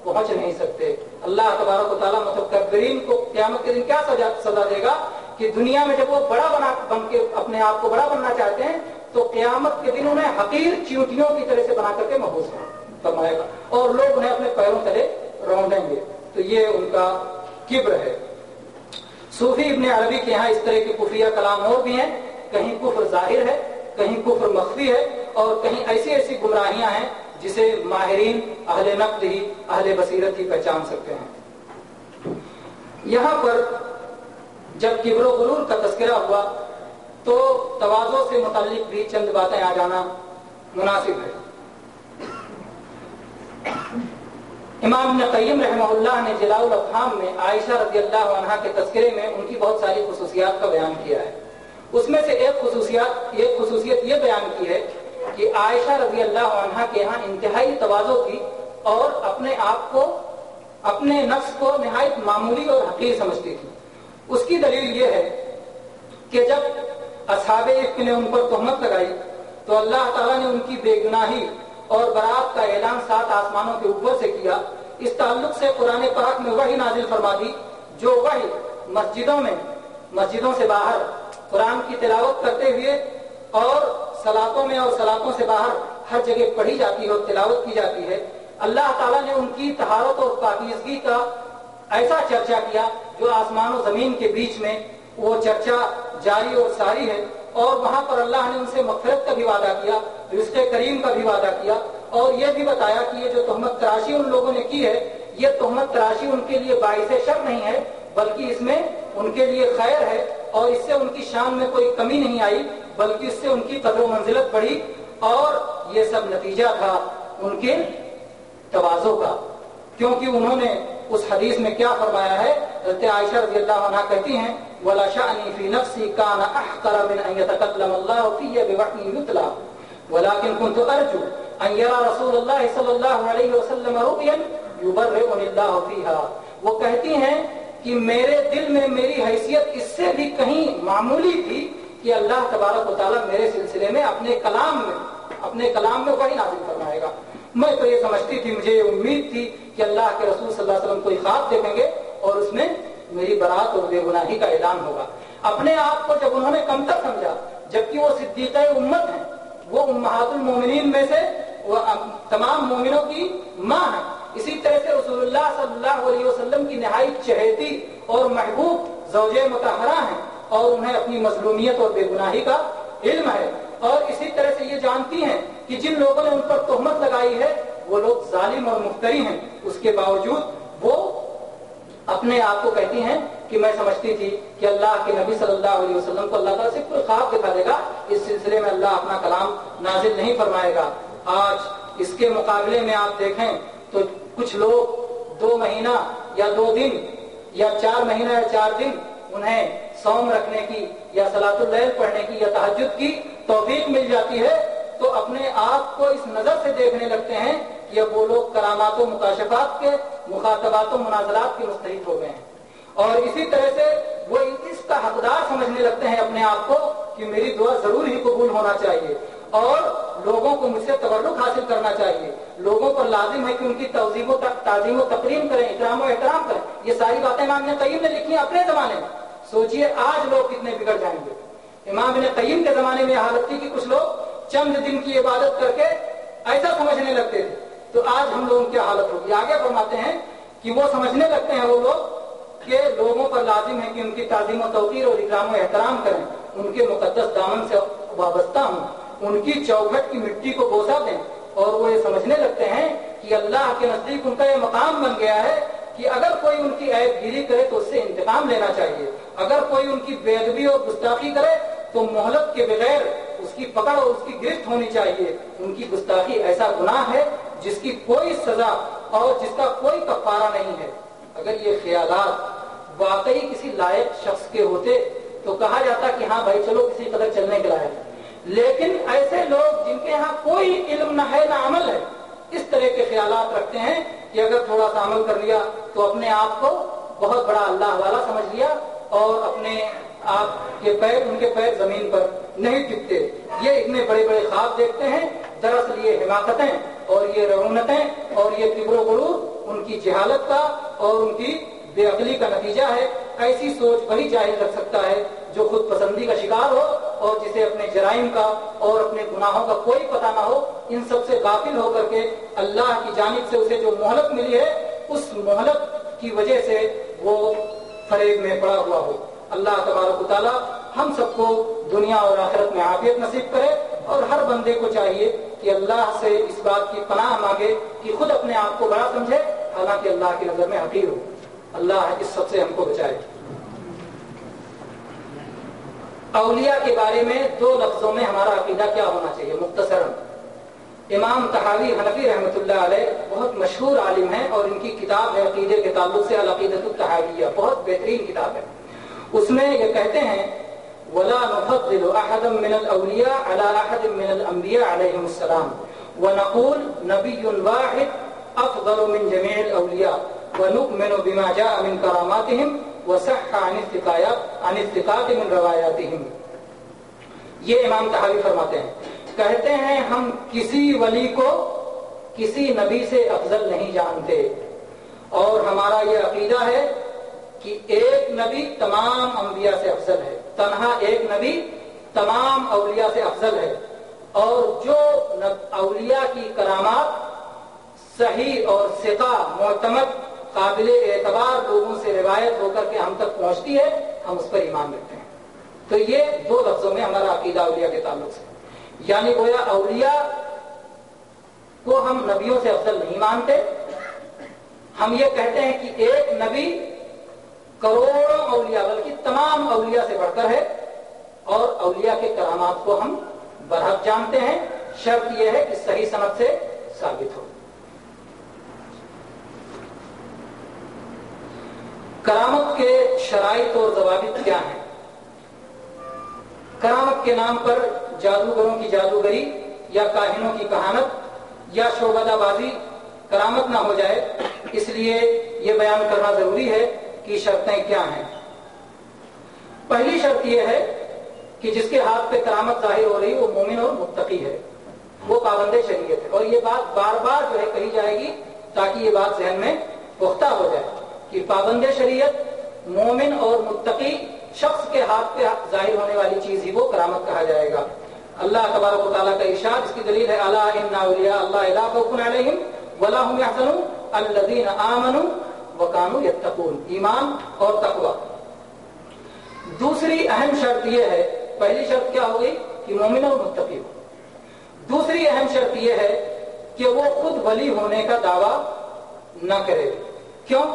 پہنچ نہیں سکتے۔ اللہ تبارک و تعالیٰ متکبرین کو قیامت کے دن کیا سزا دے گا کہ دنیا میں جب وہ بن کے اپنے آپ کو بڑا بننا چاہتے ہیں تو قیامت کے دن انہیں حقیر چیونٹیوں کی طرح سے بنا کر کے محفوظ فرمائے گا اور لوگ انہیں اپنے پیروں تلے رونڈیں گے۔ تو یہ ان کا کبر ہے۔ صوفی ابن عربی کے ہاں اس طرح کے کفریہ کلام اور بھی ہیں، کہیں کفر ظاہر ہے، کہیں کفر مخفی ہے، اور کہیں ایسی گمراہیاں ہیں جسے ماہرین اہل نقد ہی اہل بصیرت ہی پہچان سکتے ہیں۔ یہاں پر جب کبر و غرور کا تذکرہ ہوا تو تواضع سے متعلق بھی چند باتیں آ جانا مناسب ہے۔ امام ابن قیم رحمہ اللہ نے جلاء الافہام میں عائشہ رضی اللہ عنہا کے تذکرے میں ان کی بہت ساری خصوصیات کا بیان کیا ہے۔ اس میں سے ایک خصوصیت یہ بیان کی ہے کہ عائشہ رضی اللہ عنہا کے ہاں انتہائی تواضع تھی اور اپنے آپ کو، اپنے نفس کو نہایت معمولی اور حقیر سمجھتی تھی۔ اس کی دلیل یہ ہے کہ جب اصحاب افک نے ان پر تہمت لگائی تو اللہ تعالیٰ نے ان کی بے گناہی اور برات کا اعلان 7 آسمانوں کے اوپر سے کیا۔ اس تعلق سے قرآن پاک میں وحی نازل فرما دی، جو وحی مسجدوں سے باہر قرآن کی تلاوت کرتے ہوئے اور صلاتوں میں اور صلاتوں سے باہر ہر جگہ پڑھی جاتی ہے اور تلاوت کی جاتی ہے۔ اللہ تعالیٰ نے ان کی طہارت اور پاکیزگی کا ایسا چرچا کیا جو آسمان و زمین کے بیچ میں وہ چرچا جاری اور ساری ہے، اور وہاں پر اللہ نے ان سے مغفرت کا بھی وعدہ کیا، رزق کریم کا بھی وعدہ کیا، اور یہ بھی بتایا کہ یہ جو تہمت تراشی ان لوگوں نے کی ہے، یہ تہمت تراشی ان کے لیے باعث شر نہیں ہے بلکہ اس میں ان کے لیے خیر ہے، اور اس سے ان کی شان میں کوئی کمی نہیں آئی بلکہ اس سے ان کی قدر و منزلت بڑھی، اور یہ سب نتیجہ تھا ان کے تواضع کا، کیونکہ انہوں نے اس حدیث میں کیا فرمایا ہے؟ حضرت عائشہ رضی اللہ عنہا کہتی ہیں وَلَا شَأْنِي فِي نَفْسِي كَانَ أَحْقَرَ مِنْ أَنْ يَتَكَلَّمَ اللَّهُ فِيَّ بِوَحْيٍ يُتْلَى وَلَكِنْ كُنْتُ أَرْجُو أَنْ يَرَى رَسُولَ اللَّهِ صلی اللہ علیہ وسلم رُؤْيًا يُبَرِّئُنِي اللَّهُ فِيهَا۔ وہ کہتی ہیں کہ میرے دل میں میری حیثیت اس سے بھی کہیں معمولی تھی کہ اللہ تبارک و تعالیٰ میرے سلسلے میں اپنے کلام میں وحی نازل فرمائے گا۔ میں تو یہ سمجھتی تھی، مجھے یہ امید تھی کہ اللہ کے رسول صلی اللہ علیہ وسلم کوئی خواب دیکھیں گے اور اس میں میری برات اور بے گناہی کا اعلان ہوگا۔ اپنے آپ کو جب انہوں نے کمتر سمجھا، جبکہ وہ صدیقہ امت ہیں، وہ امہات المومنین میں سے وہ تمام مومنوں کی ماں ہے. اسی طرح سے رسول اللہ صلی اللہ علیہ وسلم کی نہایت چہیتی اور محبوب زوجہ مطہرہ ہیں اور انہیں اپنی مظلومیت اور بے گناہی کا علم ہے. اور اسی طرح سے یہ جانتی ہیں کہ جن لوگوں نے ان پر تہمت لگائی ہے وہ لوگ ظالم اور مفتری ہیں. اس کے باوجود وہ اپنے آپ کو کہتی ہیں کہ میں سمجھتی تھی کہ اللہ کے نبی صلی اللہ علیہ وسلم کو اللہ تعالیٰ سے کوئی خواب دکھا دے گا, اس سلسلے میں اللہ اپنا کلام نازل نہیں فرمائے گا. آج اس کے مقابلے میں آپ دیکھیں تو کچھ لوگ 2 مہینہ یا 2 دن یا 4 مہینہ یا 4 دن انہیں صوم رکھنے کی یا صلاۃ اللیل پڑھنے کی یا تہجد کی توفیق مل جاتی ہے تو اپنے آپ کو اس نظر سے دیکھنے لگتے ہیں کہ اب وہ لوگ کرامات و مکاشفات کے مخاطبات و منازلات کے مستحق ہو گئے ہیں. اور اسی طرح سے وہ اس کا حقدار سمجھنے لگتے ہیں اپنے آپ کو کہ میری دعا ضرور ہی قبول ہونا چاہیے اور لوگوں کو مجھ سے تبرک حاصل کرنا چاہیے. لوگوں پر لازم ہے کہ ان کی تعظیم و تقریم کریں, اکرام و احترام کریں. یہ ساری باتیں امام ابن قیم نے لکھی ہیں اپنے زمانے میں. سوچئے آج لوگ کتنے بگڑ جائیں گے. امام ابن قیم کے زمانے میں حالت تھی کہ کچھ لوگ چند دن کی عبادت کر کے ایسا سمجھنے لگتے تھے, تو آج ہم لوگوں کی حالت ہوگی. آگے فرماتے ہیں کہ وہ سمجھنے لگتے ہیں وہ لوگ کہ لوگوں پر لازم ہے کہ ان کی تعظیم و توقیر اور اکرام و احترام کریں, ان کے مقدس دامن سے وابستہ ہوں, ان کی چوکھٹ کی مٹی کو بوسہ دیں. اور وہ یہ سمجھنے لگتے ہیں کہ اللہ کے نزدیک ان کا یہ مقام بن گیا ہے کہ اگر کوئی ان کی عیب گیری کرے تو اس سے انتقام لینا چاہیے, اگر کوئی ان کی بے ادبی اور گستاخی کرے تو مہلت کے بغیر اس کی پکڑ اور اس کی گرفت ہونی چاہیے. ان کی گستاخی ایسا گناہ ہے جس کی کوئی سزا اور جس کا کوئی کفارہ نہیں ہے. اگر یہ خیالات واقعی کسی لائق شخص کے ہوتے تو کہا جاتا کہ ہاں بھائی چلو کسی قدر چلنے کے لائق. لیکن ایسے لوگ جن کے یہاں کوئی علم نہ ہے نہ عمل ہے اس طرح کے خیالات رکھتے ہیں کہ اگر تھوڑا سا عمل کر لیا تو اپنے آپ کو بہت بڑا اللہ والا سمجھ لیا اور اپنے آپ کے پیر, ان کے پیر زمین پر نہیں ٹکتے. یہ اتنے بڑے بڑے خواب دیکھتے ہیں. دراصل یہ حماقتیں اور یہ رعونتیں اور یہ کبر و غرور ان کی جہالت کا اور ان کی بے عقلی کا نتیجہ ہے. ایسی سوچ وہی جاہل رکھ سکتا ہے جو خود پسندی کا شکار ہو اور جسے اپنے جرائم کا اور اپنے گناہوں کا کوئی پتہ نہ ہو. ان سب سے غافل ہو کر کے اللہ کی جانب سے اسے جو مہلت ملی ہے اس مہلت کی وجہ سے وہ فریب میں پڑا ہوا ہو. اللہ تبارک و تعالی ہم سب کو دنیا اور آخرت میں عافیت نصیب کرے اور ہر بندے کو چاہیے کہ اللہ سے اس بات کی پناہ مانگے کہ خود اپنے آپ کو بڑا سمجھے حالانکہ اللہ کی نظر میں حقیر ہو. اللہ اس سب سے ہم کو بچائے. اولیاء کے بارے میں 2 لفظوں میں ہمارا عقیدہ کیا ہونا چاہیے مختصراً. امام طحاوی حنفی رحمۃ اللہ علیہ بہت مشہور عالم ہیں اور ان کی کتاب ہے عقیدے کے تعلق سے العقیدۃ الطحاویہ, بہت بہترین کتاب ہے. اس میں یہ کہتے ہیں وَلَا نُفَضِّلُ أَحَدًا مِّنَ الْأَوْلِيَاءِ عَلَىٰ أَحَدٍ مِّنَ الْأَنبِيَاءِ عَلَيْهِمُ السَّلَامُ وَنَقُولُ نَبِيٌّ وَاحِدٌ أَفْضَلُ مِن جَمِيعِ الْأَوْلِيَاءِ وَنُؤْمِنُ بِمَا جَاءَ مِن كَرَامَاتِهِمْ وَصَحَّ عَنِ الثِّقَاتِ مِن رِّوَایَاتِهِمْ. یہ امام طحاوی فرماتے ہیں, کہتے ہیں ہم کسی ولی کو کسی نبی سے افضل نہیں جانتے اور ہمارا یہ عقیدہ ہے کہ ایک نبی تمام انبیاء سے افضل ہے, تنہا ایک نبی تمام اولیاء سے افضل ہے. اور جو اولیاء کی کرامات صحیح اور ثقہ معتمد قابل اعتبار لوگوں سے روایت ہو کر کے ہم تک پہنچتی ہے ہم اس پر ایمان رکھتے ہیں. تو یہ 2 لفظوں میں ہمارا عقیدہ اولیاء کے تعلق سے, یعنی گویا اولیاء کو ہم نبیوں سے افضل نہیں مانتے. ہم یہ کہتے ہیں کہ ایک نبی کروڑوں اولیاء بلکہ تمام اولیاء سے بڑھ کر ہے اور اولیاء کے کرامات کو ہم برحق جانتے ہیں. شرط یہ ہے کہ صحیح سند سے ثابت ہو. کرامت کے شرائط اور ضوابط کیا ہیں؟ کرامت کے نام پر جادوگروں کی جادوگری یا کاہنوں کی کہانت یا شعبدہ بازی کرامت نہ ہو جائے, اس لیے یہ بیان کرنا ضروری ہے کہ شرطیں کیا ہیں. پہلی شرط یہ ہے کہ جس کے ہاتھ پہ کرامت ظاہر ہو رہی وہ مومن اور متقی ہے, وہ پابند شریعت ہے. اور یہ بات بار بار جو ہے کہی جائے گی تاکہ یہ بات ذہن میں پختہ ہو جائے کہ پابند شریعت مومن اور متقی شخص کے ہاتھ پہ ظاہر ہونے والی چیز ہی وہ کرامت کہا جائے گا. اللہ تبارک و تعالیٰ کا ارشاد، اس کی دلیل ہے الا ان اولیاء اللہ لا خوف علیہم ولا هم يحزنون الذین آمنوا وكانوا يتقون، ایمان اور تقوی۔ دوسری اہم شرط یہ ہے، پہلی شرط کیا ہو گئی کہ مومن اور متقی ہو، دوسری اہم شرط یہ ہے کہ وہ خود ولی ہونے کا دعویٰ نہ کرے۔ کیوں؟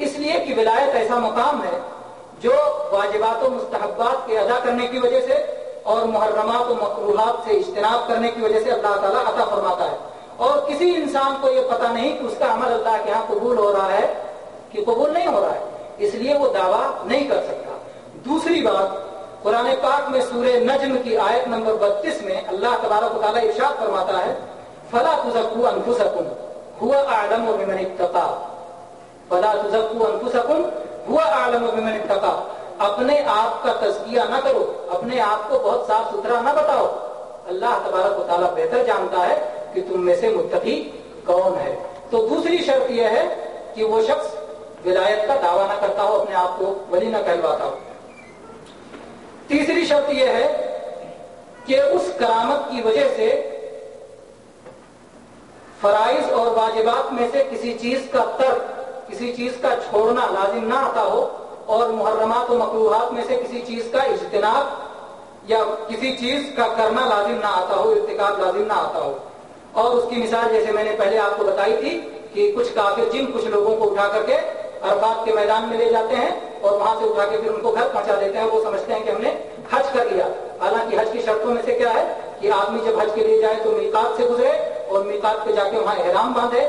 اس لیے کہ ولایت ایسا مقام ہے جو واجبات و مستحبات کے ادا کرنے کی وجہ سے اور محرمات و مکروہات سے اجتناب کرنے کی وجہ سے اللہ تعالیٰ عطا فرماتا ہے، اور کسی انسان کو یہ پتہ نہیں کہ اس کا عمل اللہ کے ہاں قبول ہو رہا ہے کہ قبول نہیں ہو رہا ہے، اس لیے وہ دعویٰ نہیں کر سکتا۔ دوسری بات، قرآن پاک میں سورہ نجم کی آیت نمبر 32 میں اللہ تبارک و تعالیٰ ارشاد فرماتا ہے فَلَا تُزَكُّوا أَنفُسَكُمْ هُوَ أَعْلَمُ بِمَنِ اتَّقَىٰ، فَلَا تُزَكُّوا أَنفُسَكُمْ هُوَ أَعْلَمُ بِمَنِ اتَّقَىٰ، اپنے آپ کا تزکیہ نہ کرو، اپنے آپ کو بہت صاف ستھرا نہ بتاؤ، اللہ تبارک و تعالیٰ بہتر جانتا ہے کہ تم میں سے متقی کون ہے۔ تو دوسری شرط یہ ہے کہ وہ شخص ولایت کا دعویٰ نہ کرتا ہو، اپنے آپ کو ولی نہ کہلواتا ہو۔ تیسری شرط یہ ہے کہ اس کرامت کی وجہ سے فرائض اور واجبات میں سے کسی چیز کا ترک، کسی چیز کا چھوڑنا لازم نہ آتا ہو، اور محرمات و مکروہات میں سے کسی چیز کا اجتناب یا کسی چیز کا کرنا لازم نہ آتا ہو، ارتکاب لازم نہ آتا ہو۔ اور اس کی مثال جیسے میں نے پہلے آپ کو بتائی تھی کہ کچھ کافر جن کچھ لوگوں کو اٹھا کر کے عرفات کے میدان میں لے جاتے ہیں اور وہاں سے اٹھا کے پھر ان کو گھر پہنچا دیتے ہیں، وہ سمجھتے ہیں کہ ہم نے حج کر لیا۔ حالانکہ حج کی شرطوں میں سے کیا ہے کہ آدمی جب حج کے لیے جائے تو میقات سے گزرے اور میقات پہ جا کے وہاں احرام باندھے،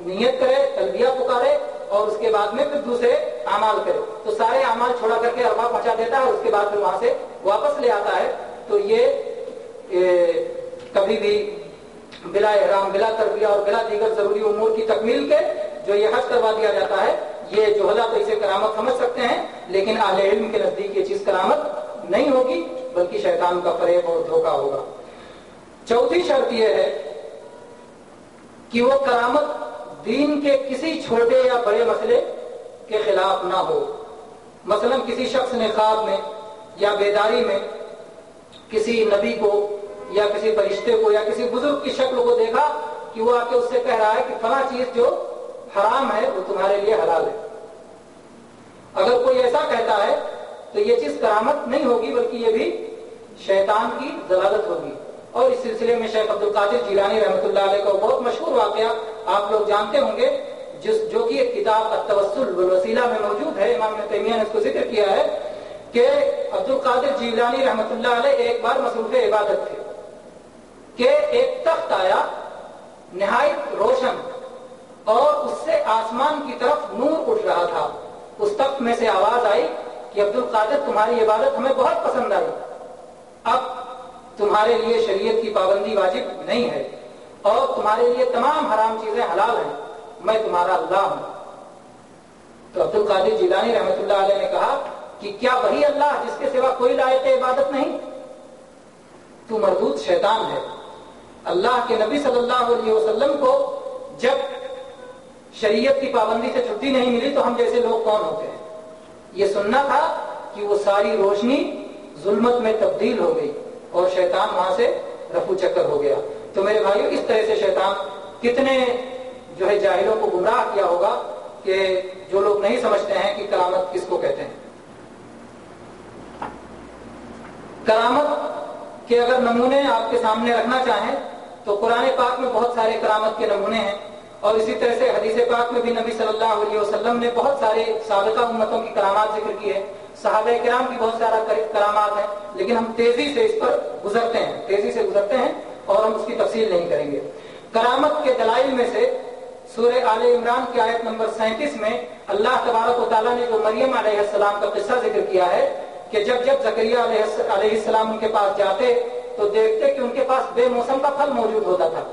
نیت کرے، تلبیہ پکارے، اور اس کے بعد میں پھر دوسرے اعمال کرے۔ تو سارے اعمال چھوڑا کر کے عرفہ پہنچا دیتا ہے اور اس کے بعد پھر وہاں سے واپس لے آتا ہے۔ تو یہ کبھی بھی بلا احرام، بلا تلبیہ اور بلا دیگر ضروری امور کی تکمیل کے جو یہ حج کروا دیا جاتا ہے، یہ جوہلا تو اسے کرامت سمجھ سکتے ہیں، لیکن اہل علم کے نزدیک یہ چیز کرامت نہیں ہوگی بلکہ شیطان کا فریب اور دھوکہ ہوگا۔ چوتھی شرط یہ ہے کہ وہ کرامت دین کے کسی چھوٹے یا بڑے مسئلے کے خلاف نہ ہو۔ مثلا کسی شخص نے خواب میں یا بیداری میں کسی نبی کو یا کسی فرشتے کو یا کسی بزرگ کی شکل کو دیکھا کہ وہ آ کے اس سے کہہ رہا ہے کہ فلاں چیز جو حرام ہے وہ تمہارے لیے حلال ہے۔ اگر کوئی ایسا کہتا ہے تو یہ چیز کرامت نہیں ہوگی بلکہ یہ بھی شیطان کی ضلالت ہوگی۔ اور اس سلسلے میں شیخ عبد القادر جیلانی رحمۃ اللہ علیہ کا بہت مشہور واقعہ آپ لوگ جانتے ہوں گے، جو کہ ایک کتاب التوسل والوسیلہ میں موجود ہے۔ امام ابن تیمیہ نے اس کو ذکر کیا ہے کہ عبد القادر جیلانی رحمۃ اللہ علیہ ایک بار مصروف عبادت تھے کہ ایک تخت آیا نہایت روشن اور اس سے آسمان کی طرف نور اٹھ رہا تھا۔ اس تخت میں سے آواز آئی کہ عبد القادر تمہاری عبادت ہمیں بہت پسند آئی، اب تمہارے لیے شریعت کی پابندی واجب نہیں ہے اور تمہارے لیے تمام حرام چیزیں حلال ہیں، میں تمہارا اللہ ہوں۔ تو عبد القادر جیلانی رحمۃ اللہ علیہ نے کہا کہ کیا وہی اللہ جس کے سوا کوئی لائق عبادت نہیں؟ تو مردود شیطان ہے۔ اللہ کے نبی صلی اللہ علیہ وسلم کو جب شریعت کی پابندی سے چھٹی نہیں ملی تو ہم جیسے لوگ کون ہوتے ہیں؟ یہ سننا تھا کہ وہ ساری روشنی ظلمت میں تبدیل ہو گئی اور شیطان وہاں سے رفو چکر ہو گیا۔ تو میرے بھائیو، اس طرح سے شیطان کتنے جو ہے جاہلوں کو گمراہ کیا ہوگا کہ جو لوگ نہیں سمجھتے ہیں کہ کرامت کس کو کہتے ہیں۔ کرامت کے اگر نمونے آپ کے سامنے رکھنا چاہیں تو قرآن پاک میں بہت سارے کرامت کے نمونے ہیں، اور اسی طرح سے حدیث پاک میں بھی نبی صلی اللہ علیہ وسلم نے بہت سارے سابقہ امتوں کی کرامات ذکر کی ہے۔ صحابہ کرام کی بہت سارا کرامات ہیں، لیکن ہم تیزی سے اس پر گزرتے ہیں اور ہم اس کی تفصیل نہیں کریں گے۔ کرامت کے دلائل میں سے سورہ آل عمران کی آیت نمبر 37 میں اللہ تبارک و تعالیٰ نے جو مریم علیہ السلام کا قصہ ذکر کیا ہے کہ جب زکریا علیہ السلام ان کے پاس جاتے تو دیکھتے کہ ان کے پاس بے موسم کا پھل موجود ہوتا تھا،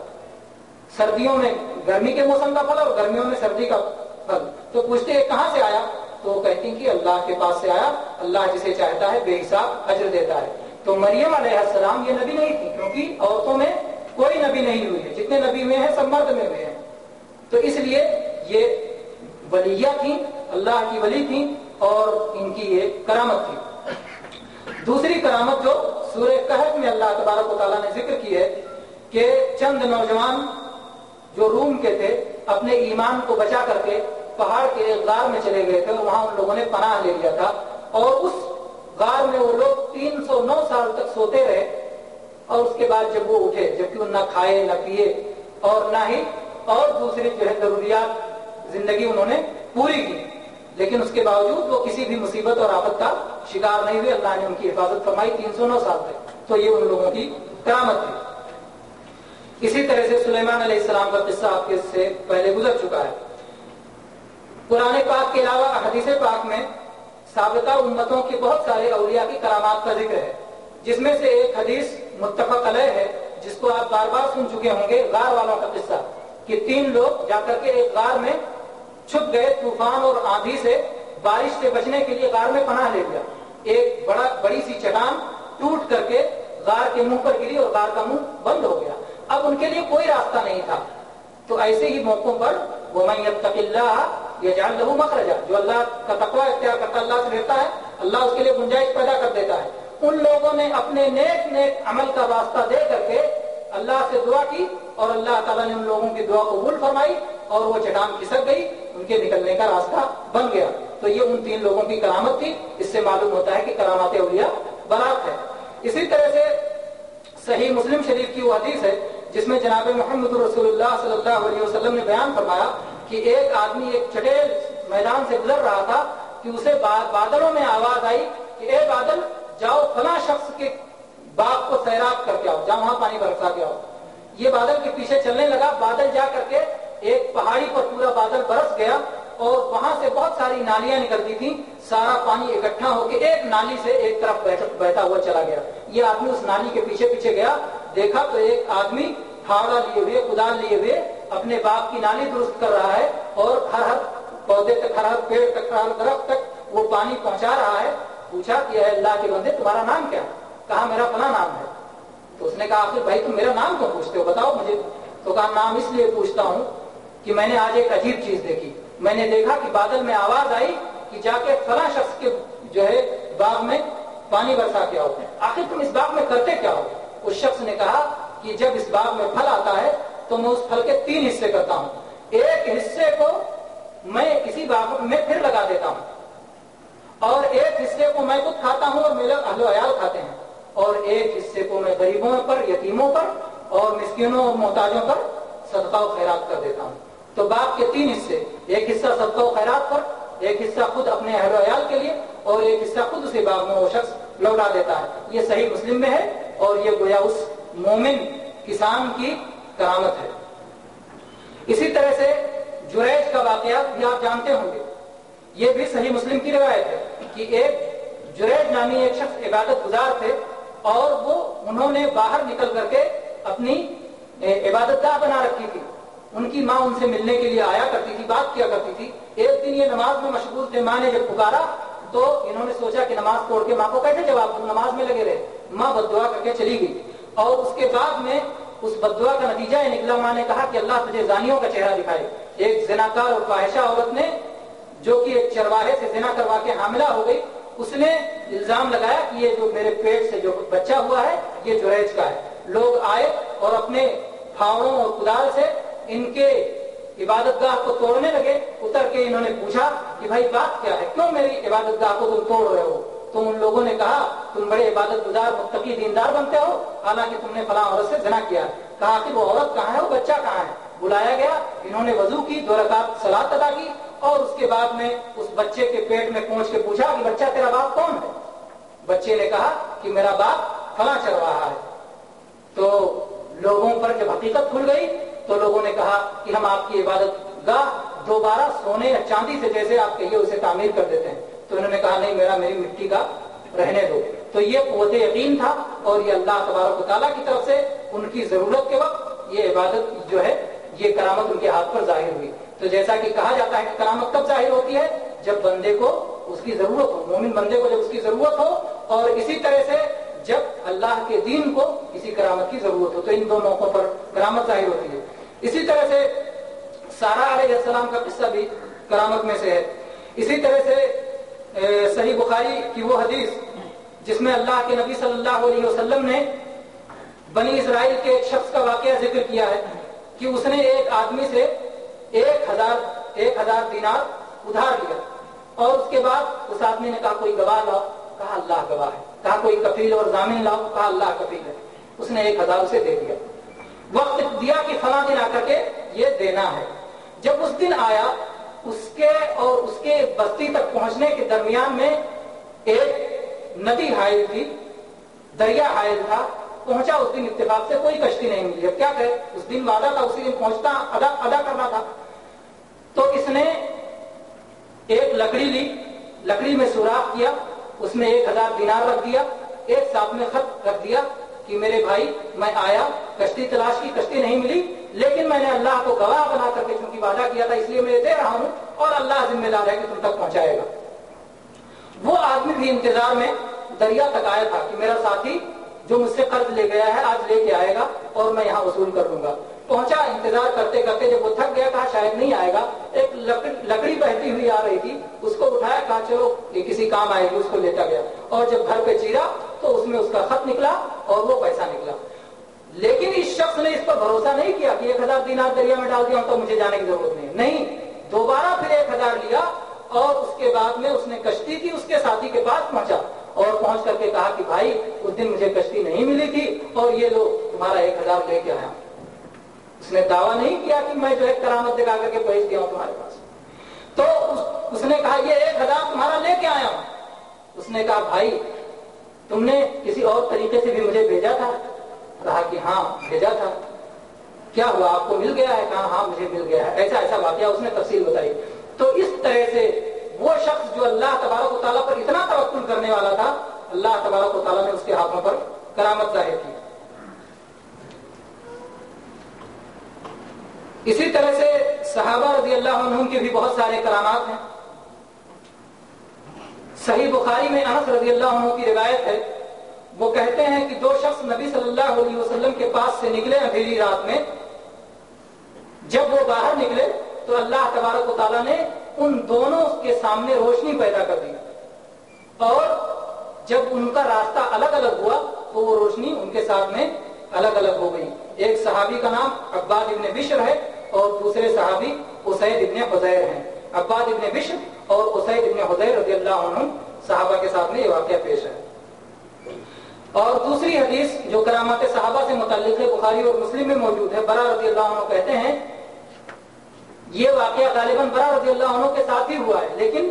سردیوں میں گرمی کے موسم کا پھل اور گرمیوں میں سردی کا پھل۔ تو پوچھتے یہ کہاں سے آیا؟ تو وہ کہتی کہ اللہ کے پاس سے آیا، اللہ جسے چاہتا ہے بے حساب اجر دیتا ہے۔ تو مریم علیہ السلام یہ نبی نہیں تھی، کیونکہ عورتوں میں کوئی نبی نہیں ہوئی ہے، جتنے نبی ہوئے ہیں سب مرد میں ہوئے ہیں، تو اس لیے یہ ولیہ تھیں، اللہ کی ولی تھیں اور ان کی یہ کرامت تھی۔ دوسری کرامت جو سورہ کہف میں اللہ تبارک و تعالیٰ نے ذکر کی ہے کہ چند نوجوان جو روم کے تھے اپنے ایمان کو بچا کر کے پہاڑ کے ایک غار میں چلے گئے تھے اور وہاں ان لوگوں نے پناہ لے لیا تھا، اور اس غار میں وہ لوگ 309 سال تک سوتے رہے، اور اس کے بعد جب وہ اٹھے، جبکہ وہ نہ کھائے نہ پیے اور نہ ہی اور دوسری جو ہے ضروریات زندگی انہوں نے پوری کی، لیکن اس کے باوجود وہ کسی بھی مصیبت اور آفت کا شکار نہیں ہوئے، اللہ نے ان کی حفاظت فرمائی 309 سال تک. تو یہ ان لوگوں کی کرامت تھی. اسی طرح سے سلیمان علیہ السلام کا قصہ آپ کے سے پہلے گزر چکا ہے. قرآن پاک کے علاوہ حدیث پاک میں سابقہ امتوں کے بہت سارے اولیاء کی کرامات کا ذکر ہے، جس میں سے ایک حدیث متفق علیہ ہے جس کو آپ بار بار سن چکے ہوں گے، غار والوں کا قصہ، کہ 3 لوگ جا کر کے ایک غار میں چھپ گئے، طوفان اور آندھی سے بارش سے بچنے کے لیے غار میں پناہ لے لیا. ایک بڑی سی چٹان ٹوٹ کر کے غار کے منہ پر گری اور غار کا منہ بند ہو گیا. اب ان کے لیے کوئی راستہ نہیں تھا. تو ایسے ہی موقعوں پر وَمَن يَتَّقِ اللَّهَ يَجْعَلْ لَهُ مَخْرَجًا، جو اللہ کا تقوی اختیار کرتا ہے، اللہ سے ڈرتا ہے، اللہ اس کے لیے گنجائش پیدا کر دیتا ہے. ان لوگوں نے اپنے نیک عمل کا واسطہ دے کر کے اللہ سے دعا کی اور اللہ تعالیٰ نے ان لوگوں کی دعا قبول فرمائی اور وہ چٹان کھسک گئی، ان کے نکلنے کا راستہ بن گیا. تو یہ ان 3 لوگوں کی کرامت تھی. اس سے معلوم ہوتا ہے کہ کرامات اولیاء برات ہے. اسی طرح سے صحیح مسلم شریف کی وہ حدیث ہے جس میں جناب محمد رسول اللہ صلی اللہ علیہ وسلم نے بیان فرمایا کہ ایک آدمی ایک چٹیل میدان سے گزر رہا تھا کہ اسے بادلوں میں آواز آئی کہ اے بادل جاؤ فلاں شخص کے باغ کو سیراب کر کے آؤ، جاؤ وہاں پانی برسا کے آؤ. یہ بادل کے پیچھے چلنے لگا. بادل جا کر کے ایک پہاڑی پر پورا بادل برس گیا اور وہاں سے بہت ساری نالیاں نکلتی تھیں. سارا پانی اکٹھا ہو کے ایک نالی سے ایک طرف بہتا ہوا چلا گیا. یہ آدمی اس نالی کے پیچھے پیچھے گیا، دیکھا تو ایک آدمی پھاوڑا لیے ہوئے، کدال لیے ہوئے اپنے باغ کی نالی درست کر رہا ہے اور ہر پودے تک، ہر پیڑ تک، ہر درخت تک وہ پانی پہنچا رہا ہے. پوچھا کہ اے اللہ کے بندے تمہارا نام کیا؟ کہا میرا فلاں نام ہے. تو اس نے کہا آخر بھائی تم میرا نام کیوں پوچھتے ہو، بتاؤ مجھے. تو کہا نام اس لیے پوچھتا ہوں کہ میں نے آج ایک عجیب چیز دیکھی. میں نے دیکھا کہ بادل میں آواز آئی کہ جا کے فلاں شخص کے جو ہے باغ میں پانی برسا کے آؤ. آخر تم اس باغ میں کرتے کیا ہو؟ اس شخص نے کہا کہ جب اس باغ میں پھل آتا ہے تو میں اس پھل کے 3 حصے کرتا ہوں. ایک حصے کو میں کسی باغ میں پھر لگا دیتا ہوں اور ایک حصے کو میں خود کھاتا ہوں اور میرے اہل و عیال کھاتے ہیں، اور ایک حصے کو میں غریبوں پر، یتیموں پر اور مسکینوں اور محتاجوں پر صدقہ و خیرات کر دیتا ہوں. تو باغ کے 3 حصے، ایک حصہ صدقہ و خیرات پر، ایک حصہ خود اپنے اہل و عیال کے لیے اور ایک حصہ خود اسے باغ میں وہ شخص لوٹا دیتا ہے. یہ صحیح مسلم میں ہے اور یہ گویا اس مومن کسان کی کرامت ہے. اسی طرح سے جریج کا واقعہ بھی آپ جانتے ہوں گے. یہ بھی صحیح مسلم کی روایت ہے کہ ایک جریج نامی ایک شخص عبادت گزار تھے اور انہوں نے باہر نکل کر کے اپنی عبادت گاہ بنا رکھی تھی. ان کی ماں ان سے ملنے کے لیے آیا کرتی تھی، بات کیا کرتی تھی. ایک دن یہ نماز میں مشغول تھے. ماں نے جب پکارا تو انہوں نے سوچا کہ نماز توڑ کے ماں کو کیسے جواب دوں، نماز میں لگے رہے. ماں بد دعا کر کے چلی گئی اور اس کے بعد میں اس بد دعا کا نتیجہ یہ نکلا. ماں نے کہا کہ اللہ تجھے زانیوں کا چہرہ دکھائے. ایک زناکار اور فاحشہ عورت نے جو کہ ایک چرواہے سے زنا کروا کے حاملہ ہو گئی، اس نے الزام لگایا کہ یہ جو میرے پیٹ سے جو بچہ ہوا ہے یہ جریج کا ہے. لوگ آئے اور اپنے پھاوڑوں اور کدال سے ان کے عبادت گاہ کو توڑنے لگے. اتر کے انہوں نے پوچھا کہ بھائی بات کیا ہے، کیوں میری عبادت گاہ کو تم توڑ رہے ہو؟ تو ان لوگوں نے کہا تم بڑے عبادت گزار متقی دیندار بنتے ہو، حالانکہ تم نے فلاں عورت سے زنا کیا. کہا کہ وہ عورت کہاں ہے، وہ بچہ کہاں ہے؟ بلایا گیا. انہوں نے وضو کی، 2 رکعت صلاۃ ادا کی اور اس کے بعد میں اس بچے کے پیٹ میں پہنچ کے پوچھا کہ بچہ تیرا باپ کون ہے؟ بچے نے کہا کہ میرا باپ فلاں چرواہا ہے. تو لوگوں پر جب حقیقت کھل گئی تو لوگوں نے کہا کہ ہم آپ کی عبادت گاہ دوبارہ سونے یا چاندی سے جیسے آپ کہیے اسے تعمیر کر دیتے ہیں. تو انہوں نے کہا نہیں، میری مٹی کا رہنے دو. تو یہ قوت یقین تھا اور یہ اللہ تبارک و تعالیٰ کی طرف سے ان کی ضرورت کے وقت یہ عبادت جو ہے یہ کرامت ان کے ہاتھ پر ظاہر ہوئی. تو جیسا کہ کہا جاتا ہے کہ کرامت کب ظاہر ہوتی ہے؟ جب بندے کو اس کی ضرورت ہو، مومن بندے کو جب اس کی ضرورت ہو، اور اسی طرح سے جب اللہ کے دین کو کسی کرامت کی ضرورت ہو. تو ان 2 موقعوں پر کرامت ظاہر ہوتی ہے. اسی طرح سے سارہ علیہ السلام کا قصہ بھی کرامت میں سے ہے. اسی طرح سے صحیح بخاری کی وہ حدیث جس میں اللہ کے نبی صلی اللہ علیہ وسلم نے بنی اسرائیل کے ایک شخص کا واقعہ ذکر کیا ہے کہ اس نے ایک آدمی سے 1000 دینار ادھار لیا اور اس کے بعد اس آدمی نے کہا کوئی گواہ لاؤ، کہا اللہ گواہ ہے، کہا کوئی کفیل اور ضامن لاؤ، کہا اللہ کفیل ہے، اس نے 1000 اسے دے دیا، وقت دیا کہ فلاں دن آ کر کے یہ دینا ہے۔ جب اس دن آیا اس کے بستی تک پہنچنے کے درمیان میں ایک ندی حائل تھی، دریا حائل تھا، پہنچا اس دن اتفاق سے کوئی کشتی نہیں ملی، اب کیا کرے، اس دن وعدہ تھا اسی دن پہنچتا ادا کرنا تھا، تو اس نے ایک لکڑی لی، لکڑی میں سوراخ کیا، اس میں 1000 دینار رکھ دیا، ایک ساتھ میں خط رکھ دیا کہ میرے بھائی میں آیا، کشتی تلاش کی، کشتی نہیں ملی، لیکن میں نے اللہ کو گواہ بنا کر کے چونکہ وعدہ کیا تھا اس لیے میں دے رہا ہوں اور اللہ ذمہ دار ہے کہ تم تک پہنچائے گا۔ وہ آدمی بھی انتظار میں دریا تک آیا تھا کہ میرا ساتھی جو مجھ سے قرض لے گیا ہے آج لے کے آئے گا اور میں یہاں وصول کر دوں گا۔ پہنچا، انتظار کرتے کرتے جب وہ تھک گیا کہا شاید نہیں آئے گا، ایک لکڑی بہتی ہوئی آ رہی تھی، اس کو اٹھایا، کہا چلو یہ کسی کام آئے گی، اس کو لیتا گیا اور جب گھر پہ چیرا تو اس میں اس کا خط نکلا اور وہ پیسہ نکلا، لیکن اس شخص نے اس پر بھروسہ نہیں کیا کہ 1000 دینار دریا میں ڈال دیا تو مجھے جانے کی ضرورت نہیں، دوبارہ پھر 1000 لیا اور اس کے بعد میں اس نے کشتی کی اس کے ساتھی کے پاس پہنچا اور پہنچ کر کے کہا کہ بھائی اس دن مجھے کشتی نہیں ملی تھی اور یہ لو تمہارا 1000 لے کے آیا۔ اس نے دعویٰ نہیں کیا کہ میں جو ہے کرامت دکھا کر کے بھیج دیا ہوں تمہارے پاس، تو اس نے کہا یہ 1000 تمہارا لے کے آیا ہوں۔ اس نے کہا بھائی تم نے کسی اور طریقے سے بھی مجھے بھیجا تھا؟ کہا کہ ہاں بھیجا تھا۔ کیا ہوا، آپ کو مل گیا ہے؟ کہا ہاں مجھے مل گیا ہے، ایسا ایسا واقعہ اس نے تفصیل بتائی۔ تو اس طرح سے وہ شخص جو اللہ تبارک و تعالیٰ پر اتنا توکل کرنے والا تھا، اللہ تبارک و تعالیٰ نے اس کے ہاتھوں پر کرامت ظاہر کی۔ اسی طرح سے صحابہ رضی اللہ عنہم کے بھی بہت سارے کرامات ہیں۔ صحیح بخاری میں انس رضی اللہ عنہ کی روایت ہے، وہ کہتے ہیں کہ 2 شخص نبی صلی اللہ علیہ وسلم کے پاس سے نکلے اندھیری رات میں، جب وہ باہر نکلے تو اللہ تبارک و تعالیٰ نے ان دونوں کے سامنے روشنی پیدا کر دی اور جب ان کا راستہ الگ الگ ہوا تو وہ روشنی ان کے ساتھ میں الگ الگ ہو گئی۔ ایک صحابی کا نام عباد ابن بشر ہے اور دوسرے صحابی اسید ابن حضیر ہیں۔ عباد ابن بشر اور اسید ابن حضیر رضی اللہ عنہ صحابہ کے ساتھ میں یہ واقعہ پیش ہے۔ اور دوسری حدیث جو کرامات صحابہ سے متعلق ہے بخاری اور مسلم میں موجود ہے، برا رضی اللہ عنہ کہتے ہیں یہ واقعہ غالباً برا رضی اللہ عنہ کے ساتھ ہی ہوا ہے، لیکن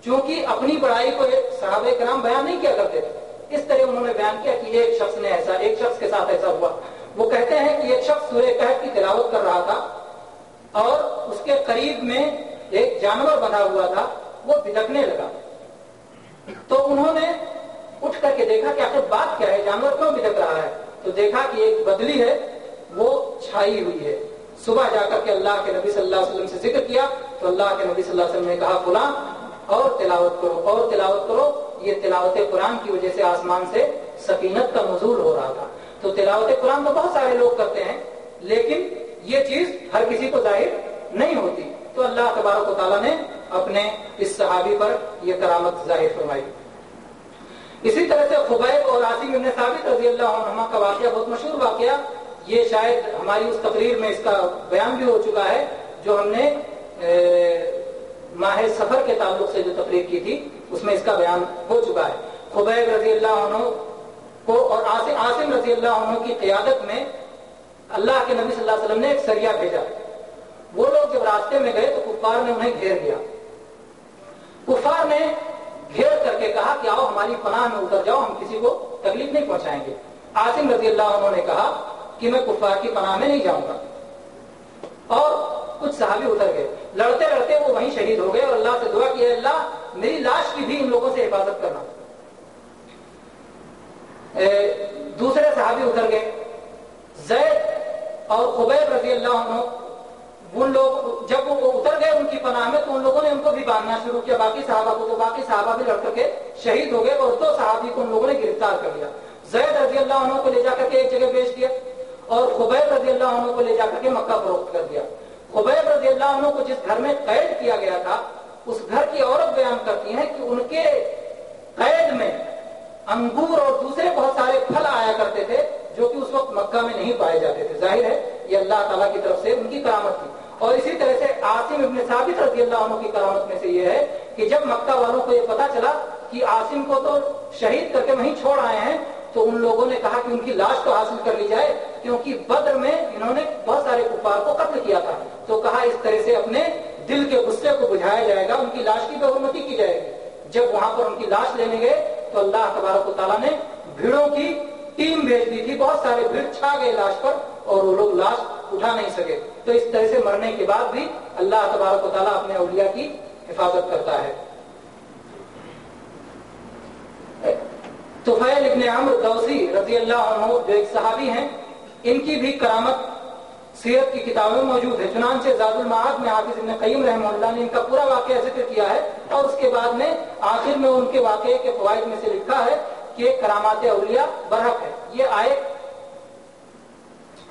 چونکہ اپنی بڑائی کو صحابہ کرام بیان نہیں کیا کرتے تھے، اس طرح انہوں نے بیان کیا کہ ایک شخص نے ایسا، ایک شخص کے ساتھ ایسا ہوا۔ وہ کہتے ہیں کہ ایک شخص سورہ کہف کی تلاوت کر رہا تھا اور اس کے قریب میں ایک جانور بندھا ہوا تھا، وہ بھٹکنے لگا، تو انہوں نے اٹھ کر کے دیکھا کہ آخر بات کیا ہے، جانور کیوں بھٹک رہا ہے، تو دیکھا کہ ایک بدلی ہے وہ چھائی ہوئی ہے۔ صبح جا کر کے اللہ کے نبی صلی اللہ علیہ وسلم سے ذکر کیا تو اللہ کے نبی صلی اللہ علیہ وسلم نے کہا فلاں اور تلاوت کرو اور تلاوت کرو، یہ تلاوت قرآن کی وجہ سے آسمان سے سکینت کا نزول ہو رہا تھا۔ تو تلاوت قرآن تو بہت سارے لوگ کرتے ہیں لیکن یہ چیز ہر کسی کو ظاہر نہیں ہوتی، تو اللہ تبارک و تعالیٰ نے اپنے اس صحابی پر یہ کرامت ظاہر فرمائی۔ اسی طرح سے خبیب اور عاصم ابن ثابت رضی اللہ عنہما کا واقعہ بہت مشہور واقعہ، یہ شاید ہماری اس تقریر میں اس کا بیان بھی ہو چکا ہے جو ہم نے ماہ سفر کے تعلق سے جو تقریر کی تھی اس میں اس کا بیان ہو چکا ہے۔ خبیب رضی اللہ عنہ کو اور عاصم رضی اللہ عنہ کی قیادت میں اللہ کے نبی صلی اللہ علیہ وسلم نے ایک سریہ بھیجا۔ وہ لوگ جب راستے میں گئے تو کفار نے انہیں گھیر لیا، کفار نے گھیر کر کے کہا کہ آؤ ہماری پناہ میں اتر جاؤ، ہم کسی کو تکلیف نہیں پہنچائیں گے۔ عاصم رضی اللہ عنہ نے کہا کہ میں کفار کی پناہ میں نہیں جاؤں گا، اور کچھ صحابی اتر گئے، لڑتے لڑتے وہ وہیں شہید ہو گئے اور اللہ سے دعا کی ہے اللہ میری لاش کی بھی ان لوگوں سے حفاظت کرنا۔ دوسرے صحابی اتر گئے، زید اور خبیب رضی اللہ عنہ، ان لوگ جب وہ اتر گئے ان کی پناہ میں تو ان لوگوں نے ان کو بھی باندھنا شروع کیا باقی صحابہ کو، تو باقی صحابہ بھی لڑ کر کے شہید ہو گئے اور 2 صحابی کو ان لوگوں نے گرفتار کر لیا۔ زید رضی اللہ عنہ کو لے جا کر کے ایک جگہ بیچ دیا اور خبیب رضی اللہ عنہ کو لے جا کر کے مکہ فروخت کر دیا۔ خبیب رضی اللہ عنہ کو جس گھر میں قید کیا گیا تھا اس گھر کی عورت بیان کرتی ہیں کہ ان کے قید میں انگور اور دوسرے بہت سارے پھل آیا کرتے تھے جو کہ اس وقت مکہ میں نہیں پائے جاتے تھے. ظاہر ہے یہ اللہ تعالیٰ کی طرف سے ان کی کرامت تھی. اور اسی طرح سے عاصم ابن ثابت رضی اللہ عنہ کی کرامت میں سے یہ ہے کہ جب مکہ والوں کو یہ پتا چلا کہ عاصم کو تو شہید کر کے وہیں چھوڑ آئے ہیں, تو ان لوگوں نے کہا کہ ان کی لاش تو حاصل کر لی جائے, کیونکہ بدر میں انہوں نے بہت سارے کفار کو قتل کیا تھا. تو کہا اس طرح سے اپنے دل کے غصے کو بجھایا جائے گا, ان کی لاش کی بے حرمتی کی جائے گی. جب وہاں پر ان کی لاش لینے گئے تو اللہ تبارک و تعالیٰ نے بھیڑوں کی ٹیم بھیج دی تھی, بہت سارے بھیڑ چھا گئے لاش پر اور وہ لوگ لاش اٹھا نہیں سکے. تو اس طرح سے مرنے کے بعد بھی اللہ تبارک و تعالیٰ اپنے اولیاء کی حفاظت کرتا ہے. طفیل ابن عمرو دوسی رضی اللہ عنہ جو ایک صحابی ہیں, ان کی بھی کرامت سیرت کی کتابوں میں موجود ہے. چنانچہ زاد المعاد میں حافظ ابن قیم رحمہ اللہ نے ان کا پورا واقعہ ذکر کیا ہے, اور اس کے بعد میں آخر میں ان کے واقعے کے فوائد میں سے لکھا ہے کہ کرامات اولیاء برحق ہے. یہ آئے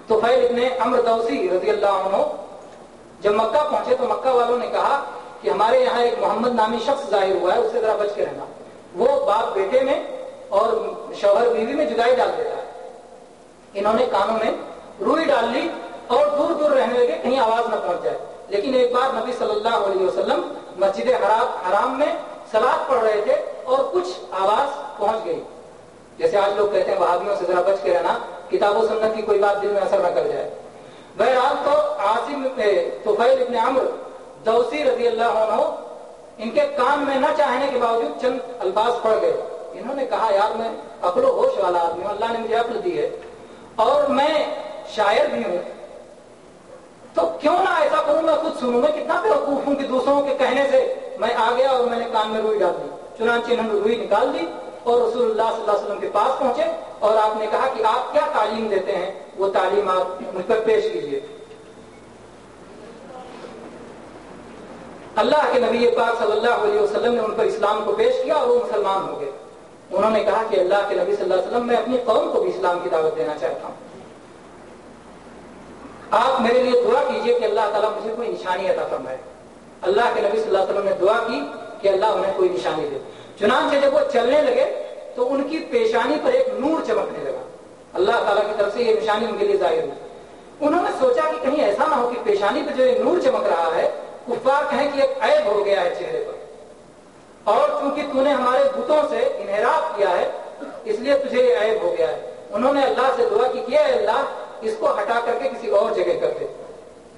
طفیل ابن عمرو دوسی رضی اللہ عنہ جب مکہ پہنچے تو مکہ والوں نے کہا کہ ہمارے یہاں ایک محمد نامی شخص ظاہر ہوا ہے, اس سے ذرا بچ کے رہنا. وہ باپ بیٹے میں اور شوہر بیوی میں جدائی ڈال دیتا ہے. انہوں نے کانوں میں روئی ڈال لی اور دور دور رہنے لگے کہیں آواز نہ پہنچ جائے. لیکن ایک بار نبی صلی اللہ علیہ وسلم مسجد حرام میں صلاۃ پڑھ رہے تھے اور کچھ آواز پہنچ گئی. جیسے آج لوگ کہتے ہیں وہابیوں سے ذرا بچ کے رہنا, کتاب و سنت کی کوئی بات دل میں اثر نہ کر جائے. بہرحال تو عاصم طفیل ابن عمرو دوسی رضی اللہ عنہ ان کے کان میں نہ چاہنے کے باوجود چند الفاظ پڑھ گئے. انہوں نے کہا یار میں عقل و ہوش والا آدمی ہوں, اللہ نے مجھے عقل دی ہے اور میں شاعر بھی ہوں, تو کیوں نہ ایسا کروں, میں خود سنوں. میں کتنا بیوقوف ہوں کہ دوسروں کے کہنے سے میں آ گیا اور میں نے کان میں روئی ڈال دی. چنانچہ انہوں نے روئی نکال دی اور رسول اللہ صلی اللہ علیہ وسلم کے پاس پہنچے اور آپ نے کہا کہ آپ کیا تعلیم دیتے ہیں, وہ تعلیم آپ مجھ پر پیش کیجیے. اللہ کے نبی پاک صلی اللہ علیہ وسلم نے ان پر اسلام کو پیش کیا اور وہ مسلمان ہو گئے. انہوں نے کہا کہ اللہ کے نبی صلی اللہ علیہ وسلم میں اپنی قوم کو بھی اسلام کی دعوت دینا چاہتا ہوں, آپ میرے لیے دعا کیجئے کہ اللہ تعالیٰ مجھے کوئی نشانی عطا فرمائے. اللہ کے نبی صلی اللہ علیہ وسلم نے دعا کی کہ اللہ انہیں کوئی نشانی دے. چنانچہ جب وہ چلنے لگے تو ان کی پیشانی پر ایک نور چمکنے لگا. اللہ تعالیٰ کی طرف سے یہ نشانی ان کے لیے ظاہر ہوئی. انہوں نے سوچا کہ کہیں ایسا نہ ہو کہ پیشانی پہ جو ایک نور چمک رہا ہے کفار کہیں کہ ایک عیب ہو گیا ہے چہرے پر, اور چونکہ تو نے ہمارے بتوں سے انحراف کیا ہے اس لیے تجھے یہ عیب ہو گیا ہے. انہوں نے اللہ سے دعا کی کہ اے اللہ اس کو ہٹا کر کے کسی اور جگہ کر دے.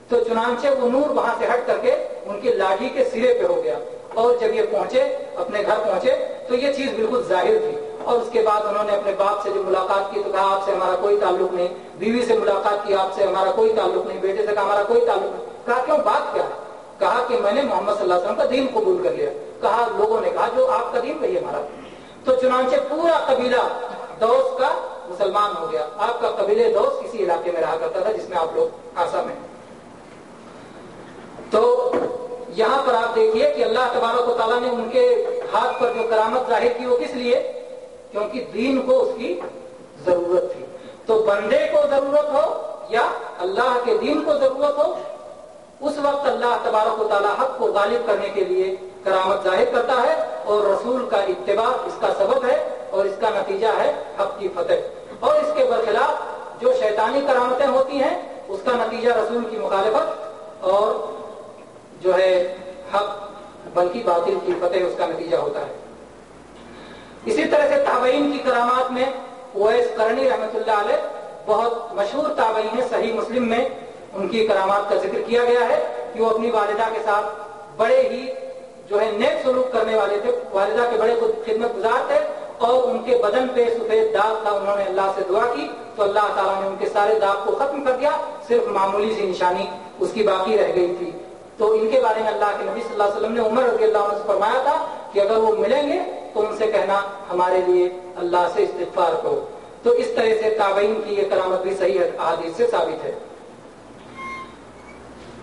تو چنانچہ وہ نور وہاں سے ہٹ کر کے ان کی لاٹھی کے سرے پہ ہو گیا, اور جب یہ پہنچے اپنے گھر پہنچے تو یہ چیز بالکل ظاہر تھی. اور اس کے بعد انہوں نے اپنے باپ سے جو ملاقات کی تو کہا آپ سے ہمارا کوئی تعلق نہیں, بیوی سے ملاقات کی آپ سے ہمارا کوئی تعلق نہیں, بیٹے سے کہا ہمارا کوئی تعلق نہیں. کہا کیوں, بات کیا ہے؟ کہا کہ میں نے محمد صلی اللہ علیہ وسلم کا دین قبول کر لیا. کہا لوگوں نے کہا جو آپ کا دین وہی ہمارا. تو چنانچہ پورا قبیلہ دوست کا مسلمان ہو گیا. آپ کا قبیلے دوست کسی علاقے میں رہا کرتا تھا جس میں آپ لوگ آسام ہیں. تو یہاں پر آپ دیکھیے کہ اللہ تبارک و تعالیٰ نے ان کے ہاتھ پر جو کرامت ظاہر کی وہ کس لیے, کیونکہ دین کو اس کی ضرورت تھی. تو بندے کو ضرورت ہو یا اللہ کے دین کو ضرورت ہو, اس وقت اللہ تبارک و تعالیٰ حق کو غالب کرنے کے لیے کرامت ظاہر کرتا ہے, اور رسول کا اتباع اس کا سبب ہے اور اس کا نتیجہ ہے حق کی فتح. اور اس کے برخلاف جو شیطانی کرامتیں ہوتی ہیں اس کا نتیجہ رسول کی مخالفت اور جو ہے حق بلکہ باطل کی فتح اس کا نتیجہ ہوتا ہے. اسی طرح سے تابعین کی کرامات میں اویس قرنی رحمۃ اللہ علیہ بہت مشہور تابعین ہیں. صحیح مسلم میں ان کی کرامات کا ذکر کیا گیا ہے کہ وہ اپنی والدہ کے ساتھ بڑے ہی جو ہے نیک سلوک کرنے والے تھے, والدہ کے بڑے خدمت گزار تھے, اور ان کے بدن پہ سفید داغ تھا. انہوں نے اللہ سے دعا کی تو اللہ تعالیٰ نے ان کے سارے داغ کو ختم کر دیا, صرف معمولی سی نشانی اس کی باقی رہ گئی تھی. تو ان کے بارے میں اللہ کے نبی صلی اللہ علیہ وسلم نے عمر رضی اللہ عنہ سے فرمایا تھا کہ اگر وہ ملیں گے تو ان سے کہنا ہمارے لیے اللہ سے استغفار کرو. تو اس طرح سے تابعین کی یہ کرامت بھی صحیح احادیث سے ثابت ہے.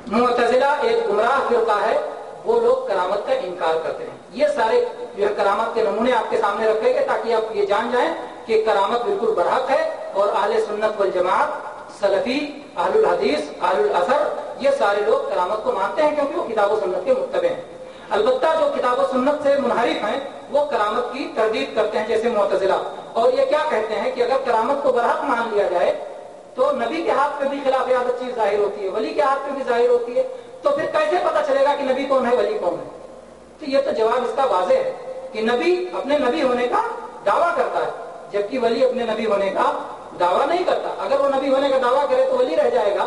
معتزلہ ایک گمراہ فرقہ ہے, وہ لوگ کرامت کا انکار کرتے ہیں. یہ سارے جو ہے کرامت کے نمونے آپ کے سامنے رکھے گئے تاکہ آپ یہ جان جائیں کہ کرامت بالکل برحق ہے, اور اہل سنت والجماعت, سلفی, اہل الحدیث, اہل الاثر, یہ سارے لوگ کرامت کو مانتے ہیں کیونکہ وہ کتاب و سنت کے متبع ہیں. البتہ جو کتاب و سنت سے منحرف ہیں وہ کرامت کی تردید کرتے ہیں جیسے معتزلہ، اور یہ کیا کہتے ہیں کہ اگر کرامت کو برحق مان لیا جائے تو نبی کے ہاتھ پہ بھی خلاف عادت چیز ظاہر ہوتی ہے، ولی کے ہاتھ پہ بھی ظاہر ہوتی ہے، تو پھر کیسے پتہ چلے گا کہ نبی کون ہے ولی کون ہے؟ تو یہ تو جواب اس کا واضح ہے کہ نبی اپنے نبی ہونے کا دعویٰ کرتا ہے، جبکہ ولی اپنے نبی ہونے کا دعویٰ نہیں کرتا۔ اگر وہ نبی ہونے کا دعویٰ کرے تو ولی رہ جائے گا،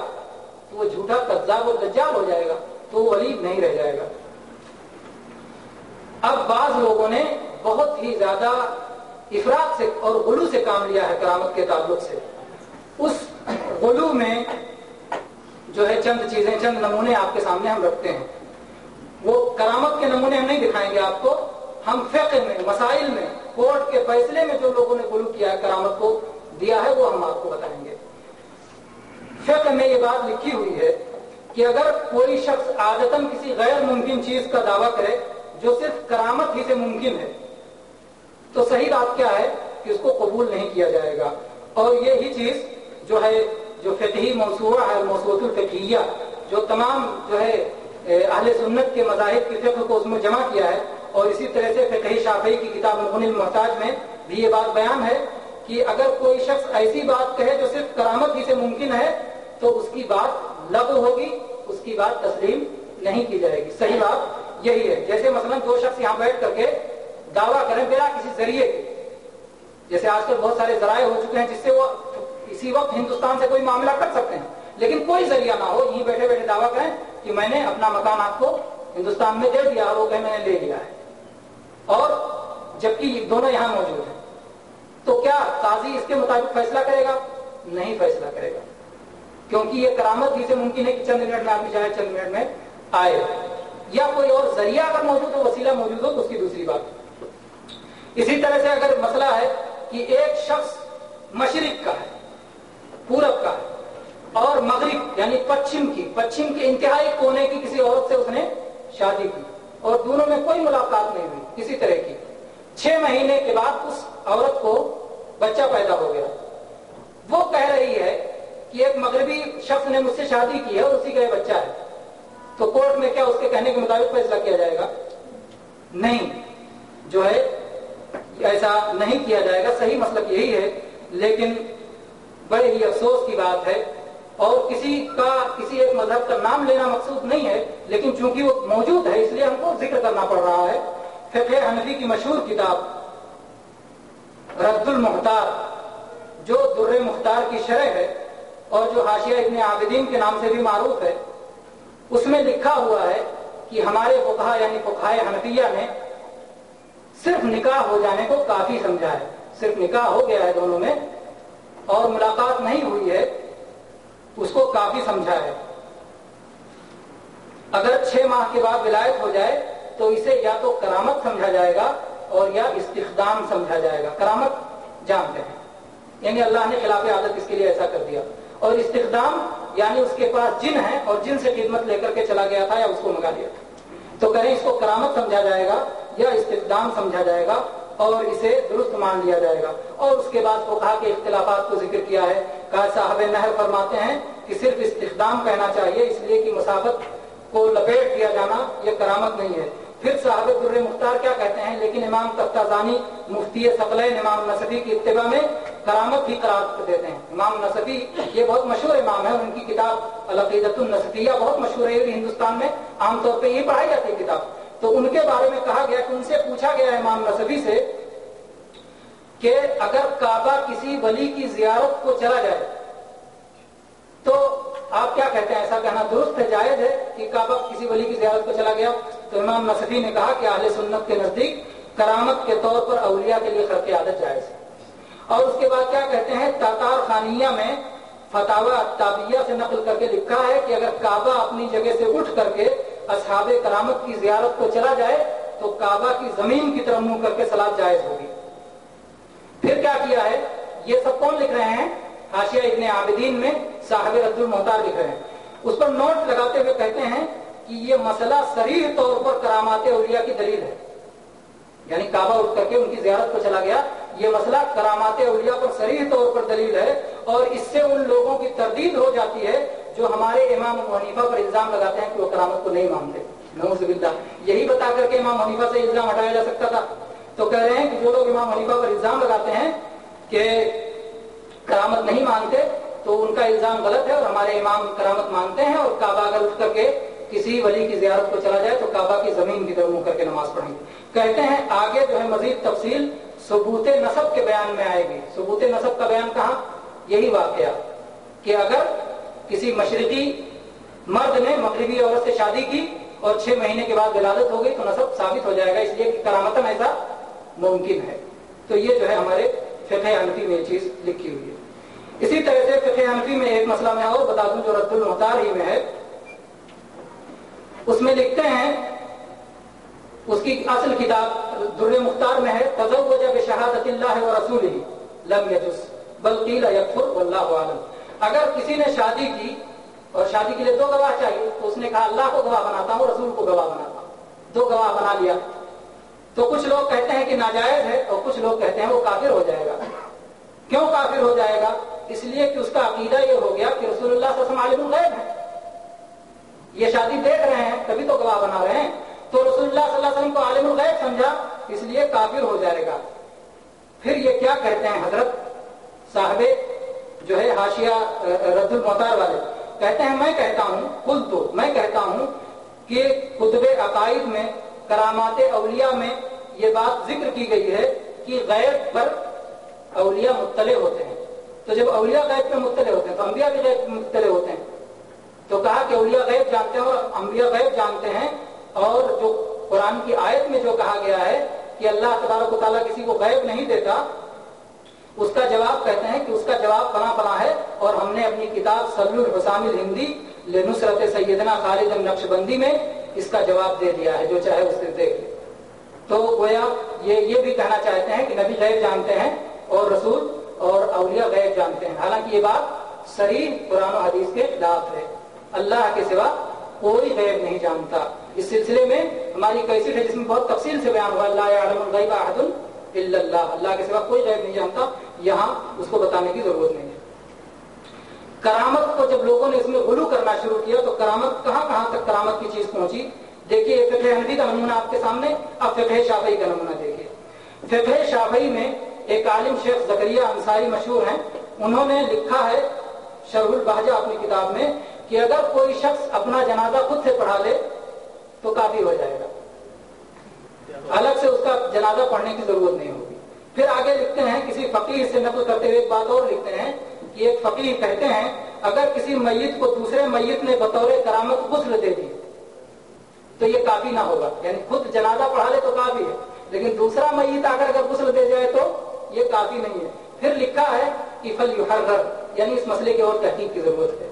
تو وہ جھوٹا کذاب اور دجال ہو جائے گا، تو وہ ولی نہیں رہ جائے گا۔ اب بعض لوگوں نے بہت ہی زیادہ افراط سے اور غلو سے کام لیا ہے کرامت کے تعلق سے۔ اس غلو میں جو ہے چند چیزیں، چند نمونے آپ کے سامنے ہم رکھتے ہیں۔ وہ کرامت کے نمونے ہم نہیں دکھائیں گے آپ کو، ہم فقہ میں، مسائل میں، کورٹ کے فیصلے میں جو لوگوں نے غلو کیا ہے، کرامت کو دیا ہے، وہ ہم آپ کو بتائیں گے۔ فقہ میں یہ بات لکھی ہوئی ہے کہ اگر کوئی شخص عادتاً کسی غیر ممکن چیز کا دعویٰ کرے جو صرف کرامت ہی سے ممکن ہے، تو صحیح بات کیا ہے کہ اس کو قبول نہیں کیا جائے گا۔ اور یہی چیز جو ہے، جو فقہی موسوعہ ہے، موسوعۃ الفقہیہ، جو تمام جو ہے اہل سنت کے مذاہب کی فقہ کو اس میں جمع کیا ہے، اور اسی طرح سے فقہ شافعی کی کتاب مغنی المحتاج میں بھی یہ بات بیان ہے کہ اگر کوئی شخص ایسی بات کہے جو صرف کرامت ہی سے ممکن ہے تو اس کی بات لغو ہوگی، اس کی بات تسلیم نہیں کی جائے گی۔ صحیح بات یہی ہے۔ جیسے مثلا دو شخص یہاں بیٹھ کر کے دعویٰ کریں بلا کسی ذریعے کے، جیسے آج کل بہت سارے ذرائع ہو چکے ہیں جس سے وہ اسی وقت ہندوستان سے کوئی معاملہ کر سکتے ہیں، لیکن کوئی ذریعہ نہ ہو، یہیں بیٹھے بیٹھے دعویٰ کریں کہ میں نے اپنا مکان آپ کو ہندوستان میں دے دیا اور وہ کہ میں نے لے لیا ہے، اور جبکہ دونوں یہاں موجود ہیں، تو کیا قاضی اس کے مطابق فیصلہ کرے گا؟ نہیں فیصلہ کرے گا، کیونکہ یہ کرامت ہی سے ممکن ہے کہ چند منٹ میں آدمی جائے، چند منٹ میں آئے، یا کوئی اور ذریعہ اگر موجود ہو، وسیلہ موجود ہو، تو اس کی دوسری بات۔ اسی طرح سے اگر مسئلہ ہے کہ ایک شخص مشرق کا ہے، پورب کا ہے، اور مغرب یعنی پچھم کے انتہائی کونے کی کسی عورت سے اس نے شادی کی، اور دونوں میں کوئی ملاقات نہیں ہوئی کسی طرح کی، 6 مہینے کے بعد اس عورت کو بچہ پیدا ہو گیا، وہ کہہ رہی ہے کہ ایک مغربی شخص نے مجھ سے شادی کی ہے اور اسی کا یہ بچہ ہے، تو کورٹ میں کیا اس کے کہنے کے مطابق فیصلہ کیا جائے گا؟ نہیں، جو ہے ایسا نہیں کیا جائے گا۔ صحیح مسلک یہی ہے، لیکن بڑے ہی افسوس کی بات ہے، اور کسی ایک مذہب کا نام لینا مقصود نہیں ہے، لیکن چونکہ وہ موجود ہے اس لیے ہم کو ذکر کرنا پڑ رہا ہے۔ فقہ حنفی کی مشہور کتاب رد المختار، جو در مختار کی شرح ہے اور جو حاشیہ ابن عابدین کے نام سے بھی معروف ہے، اس میں لکھا ہوا ہے کہ ہمارے فقہا یعنی فقہائے حنفیہ نے صرف نکاح ہو جانے کو کافی سمجھا ہے، صرف نکاح ہو گیا ہے دونوں میں اور ملاقات نہیں ہوئی ہے، اس کو کافی سمجھا ہے۔ اگر 6 ماہ کے بعد ولایت ہو جائے تو اسے یا تو کرامت سمجھا جائے گا اور یا استخدام سمجھا جائے گا۔ کرامت جانتے ہیں، یعنی اللہ نے خلاف عادت اس کے لیے ایسا کر دیا، اور استخدام یعنی اس کے پاس جن ہے اور جن سے خدمت لے کر کے چلا گیا تھا یا اس کو منگا لیا تھا، تو کہیں اس کو کرامت سمجھا جائے گا یا استخدام سمجھا جائے گا، اور اسے درست مان لیا جائے گا۔ اور اس کے بعد فقہا کے اختلافات کو ذکر کیا ہے۔ کہا صاحب نحر فرماتے ہیں کہ صرف استخدام کہنا چاہیے، اس لیے کہ مسافت کو لپیٹ دیا جانا یہ کرامت نہیں ہے۔ پھر صاحب در مختار کیا کہتے ہیں، لیکن امام تفتازانی مفتی ثقلین امام نصفی کی اتباع میں کرامت ہی قرار دیتے ہیں۔ امام نصفی یہ بہت مشہور امام ہے، ان کی کتاب العقیدۃ النصفیہ بہت مشہور ہے، ہندوستان میں عام طور پہ یہ پڑھائی جاتی ہے کتاب۔ تو ان کے بارے میں کہا گیا کہ ان سے پوچھا گیا ہے امام نصفی سے کہ اگر کعبہ کسی ولی کی زیارت کو چلا جائے تو آپ کیا کہتے ہیں، ایسا کہنا درست ہے، جائز ہے کہ کعبہ کسی ولی کی زیارت کو چلا گیا؟ تو امام نصفی نے کہا کہ اہل سنت کے نزدیک کرامت کے طور پر اولیاء کے لیے خرق عادت جائز ہے۔ اور اس کے بعد کیا کہتے ہیں، تاتار خانیہ میں فتاوی التابیہ سے نقل کر کے لکھا ہے کہ اگر کعبہ اپنی جگہ سے اٹھ کر کے اصحاب کرامت کی زیارت کو چلا جائے تو کعبہ کی زمین کی طرف منہ کر کے صلاۃ جائز ہوگی۔ پھر کیا کیا ہے، یہ سب کون لکھ رہے ہیں؟ حاشیہ ابن عابدین میں صاحب رد المختار لکھ رہے ہیں۔ اس پر نوٹ لگاتے ہوئے کہتے ہیں کہ یہ مسئلہ صریح طور پر کرامات اولیاء کی دلیل ہے، یعنی کعبہ اٹھ کر کے ان کی زیارت کو چلا گیا، یہ مسئلہ کرامات اولیاء پر صریح طور پر دلیل ہے، اور اس سے ان لوگوں کی تردید ہو جاتی ہے جو ہمارے امام ابو حنیفہ پر الزام لگاتے ہیں کہ وہ کرامت کو نہیں مانتے۔ نعوذ باللہ، یہی بتا کر کے امام حنیفہ سے الزام ہٹایا جا سکتا تھا تو کہہ رہے ہیں کہ جو لوگ امام حنیفہ پر الزام لگاتے ہیں کہ کرامت نہیں مانتے تو ان کا الزام غلط ہے، اور ہمارے امام کرامت مانتے ہیں، اور کعبہ اگر اٹھ کر کے کسی ولی کی زیارت کو چلا جائے تو کعبہ کی زمین کی طرف منہ کر کے نماز پڑھیں گے۔ کہتے ہیں آگے جو ہے مزید تفصیل ثبوت نسب کے بیان میں آئے گی۔ ثبوت نسب کا بیان کہاں؟ یہی واقعہ کہ اگر کسی مشرقی مرد نے مغربی عورت سے شادی کی اور 6 مہینے کے بعد ولادت ہو گئی تو نسب ثابت ہو جائے گا، اس لیے کہ کرامتاً ایسا ممکن ہے۔ تو یہ جو ہے ہمارے فقہ حنفی میں یہ چیز لکھی ہوئی ہے۔ اسی طرح سے فقہ حنفی میں ایک مسئلہ میں اور بتا دوں جو رد المختار ہی میں ہے، اس میں لکھتے ہیں، اس کی اصل کتاب در مختار میں ہے، تزوج بشہادت اللہ ورسولہ لم یجز بل قیل یکفر واللہ اعلم۔ اگر کسی نے شادی کی اور شادی کے لیے 2 گواہ چاہیے تو اس نے کہا اللہ کو گواہ بناتا ہوں، رسول کو گواہ بناتا ہوں، 2 گواہ بنا لیا، تو کچھ لوگ کہتے ہیں کہ ناجائز ہے اور کچھ لوگ کہتے ہیں وہ کافر ہو جائے گا۔ کیوں کافر ہو جائے گا؟ اس لیے کہ اس کا عقیدہ یہ ہو گیا کہ رسول اللہ صلی اللہ علیہ وسلم عالم الغیب ہے، یہ شادی دیکھ رہے ہیں تبھی تو گواہ بنا رہے ہیں، تو رسول اللہ صلی اللہ علیہ وسلم کو عالم الغیب سمجھا، اس لیے کافر ہو جائے گا۔ پھر یہ کیا کہتے ہیں حضرت صاحب جو ہے حاشیہ رد المختار والے، کہتے ہیں میں کہتا ہوں، میں کہتا ہوں کہ کتب عقائد میں کرامات اولیاء میں یہ بات ذکر کی گئی ہے کہ غیب پر اولیاء مطلع ہوتے ہیں، تو جب اولیاء غیب پہ مطلع ہوتے ہیں تو انبیاء بھی غیب پہ مطلع ہوتے ہیں، تو کہا کہ اولیاء غیب جانتے ہیں اور انبیاء غیب جانتے ہیں، اور جو قرآن کی آیت میں جو کہا گیا ہے کہ اللہ تبارک و تعالیٰ کسی کو غیب نہیں دیتا، اس کا جواب کہتے ہیں کہ اس کا جواب فلاں فلاں ہے، اور ہم نے اپنی کتاب سبل الحسام الہندی لنصرت سیدنا خالد النقشبندی میں اس کا جواب دے دیا ہے، جو چاہے اس سے دیکھ لے۔ تو گویا یہ بھی کہنا چاہتے ہیں کہ نبی غیب جانتے ہیں اور رسول اور اولیاء غیب جانتے ہیں، حالانکہ یہ بات صریح قرآن و حدیث کے خلاف ہے۔ اللہ کے سوا کوئی غیب نہیں جانتا۔ اس سلسلے میں ہماری کیسٹ ہے جس میں بہت تفصیل سے بیان ہوا، لا یعلم الغیب احد الا اللہ، اللہ کے سوا کوئی غیب نہیں جانتا، یہاں اس کو بتانے کی ضرورت نہیں ہے۔ کرامت کو جب لوگوں نے اس میں غلو کرنا شروع کیا تو کرامت کہاں تک کرامت کی چیز پہنچی، دیکھیے فقہ حنفی کا نمونہ آپ کے سامنے، اب فقہ شافعی کا نمونہ دیکھیے۔ فقہ شافعی میں ایک عالم شیخ زکریا انصاری مشہور ہیں، انہوں نے لکھا ہے شرح البہجہ اپنی کتاب میں کہ اگر کوئی شخص اپنا جنازہ خود سے پڑھا لے تو کافی ہو جائے گا، الگ سے اس کا جنازہ پڑھنے کی ضرورت نہیں ہوگی۔ پھر آگے لکھتے ہیں، کسی فقیہ سے نقل کرتے ہوئے ایک بات اور لکھتے ہیں کہ ایک فقیہ کہتے ہیں اگر کسی میت کو دوسرے میت نے بطور کرامت غسل دے دی تو یہ کافی نہ ہوگا، یعنی خود جنازہ پڑھا لے تو کافی ہے، لیکن دوسرا میت اگر غسل دے جائے تو یہ کافی نہیں ہے۔ پھر لکھا ہے کہ فلیحرر، یعنی اس مسئلے کی اور تحقیق کی ضرورت ہے۔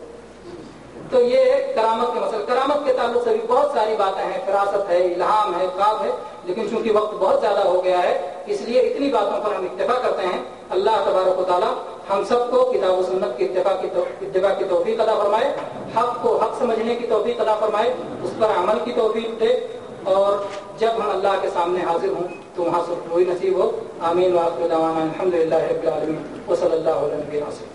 تو یہ کرامت کے مسئلے، کرامت کے تعلق سے بھی بہت ساری باتیں ہیں، فراست ہے، الہام ہے، خواب ہے، لیکن چونکہ وقت بہت زیادہ ہو گیا ہے اس لیے اتنی باتوں پر ہم اکتفا کرتے ہیں۔ اللہ تبارک و تعالی ہم سب کو کتاب و سنت کی اتباع کی توفیق عطا فرمائے، حق کو حق سمجھنے کی توفیق عطا فرمائے، اس پر عمل کی توفیق دے، اور جب ہم اللہ کے سامنے حاضر ہوں تو وہاں سرخروئی نصیب ہو۔ آمین وآخر دعوانا الحمدللہ رب العالمین وصلی اللہ علیہ وسلم۔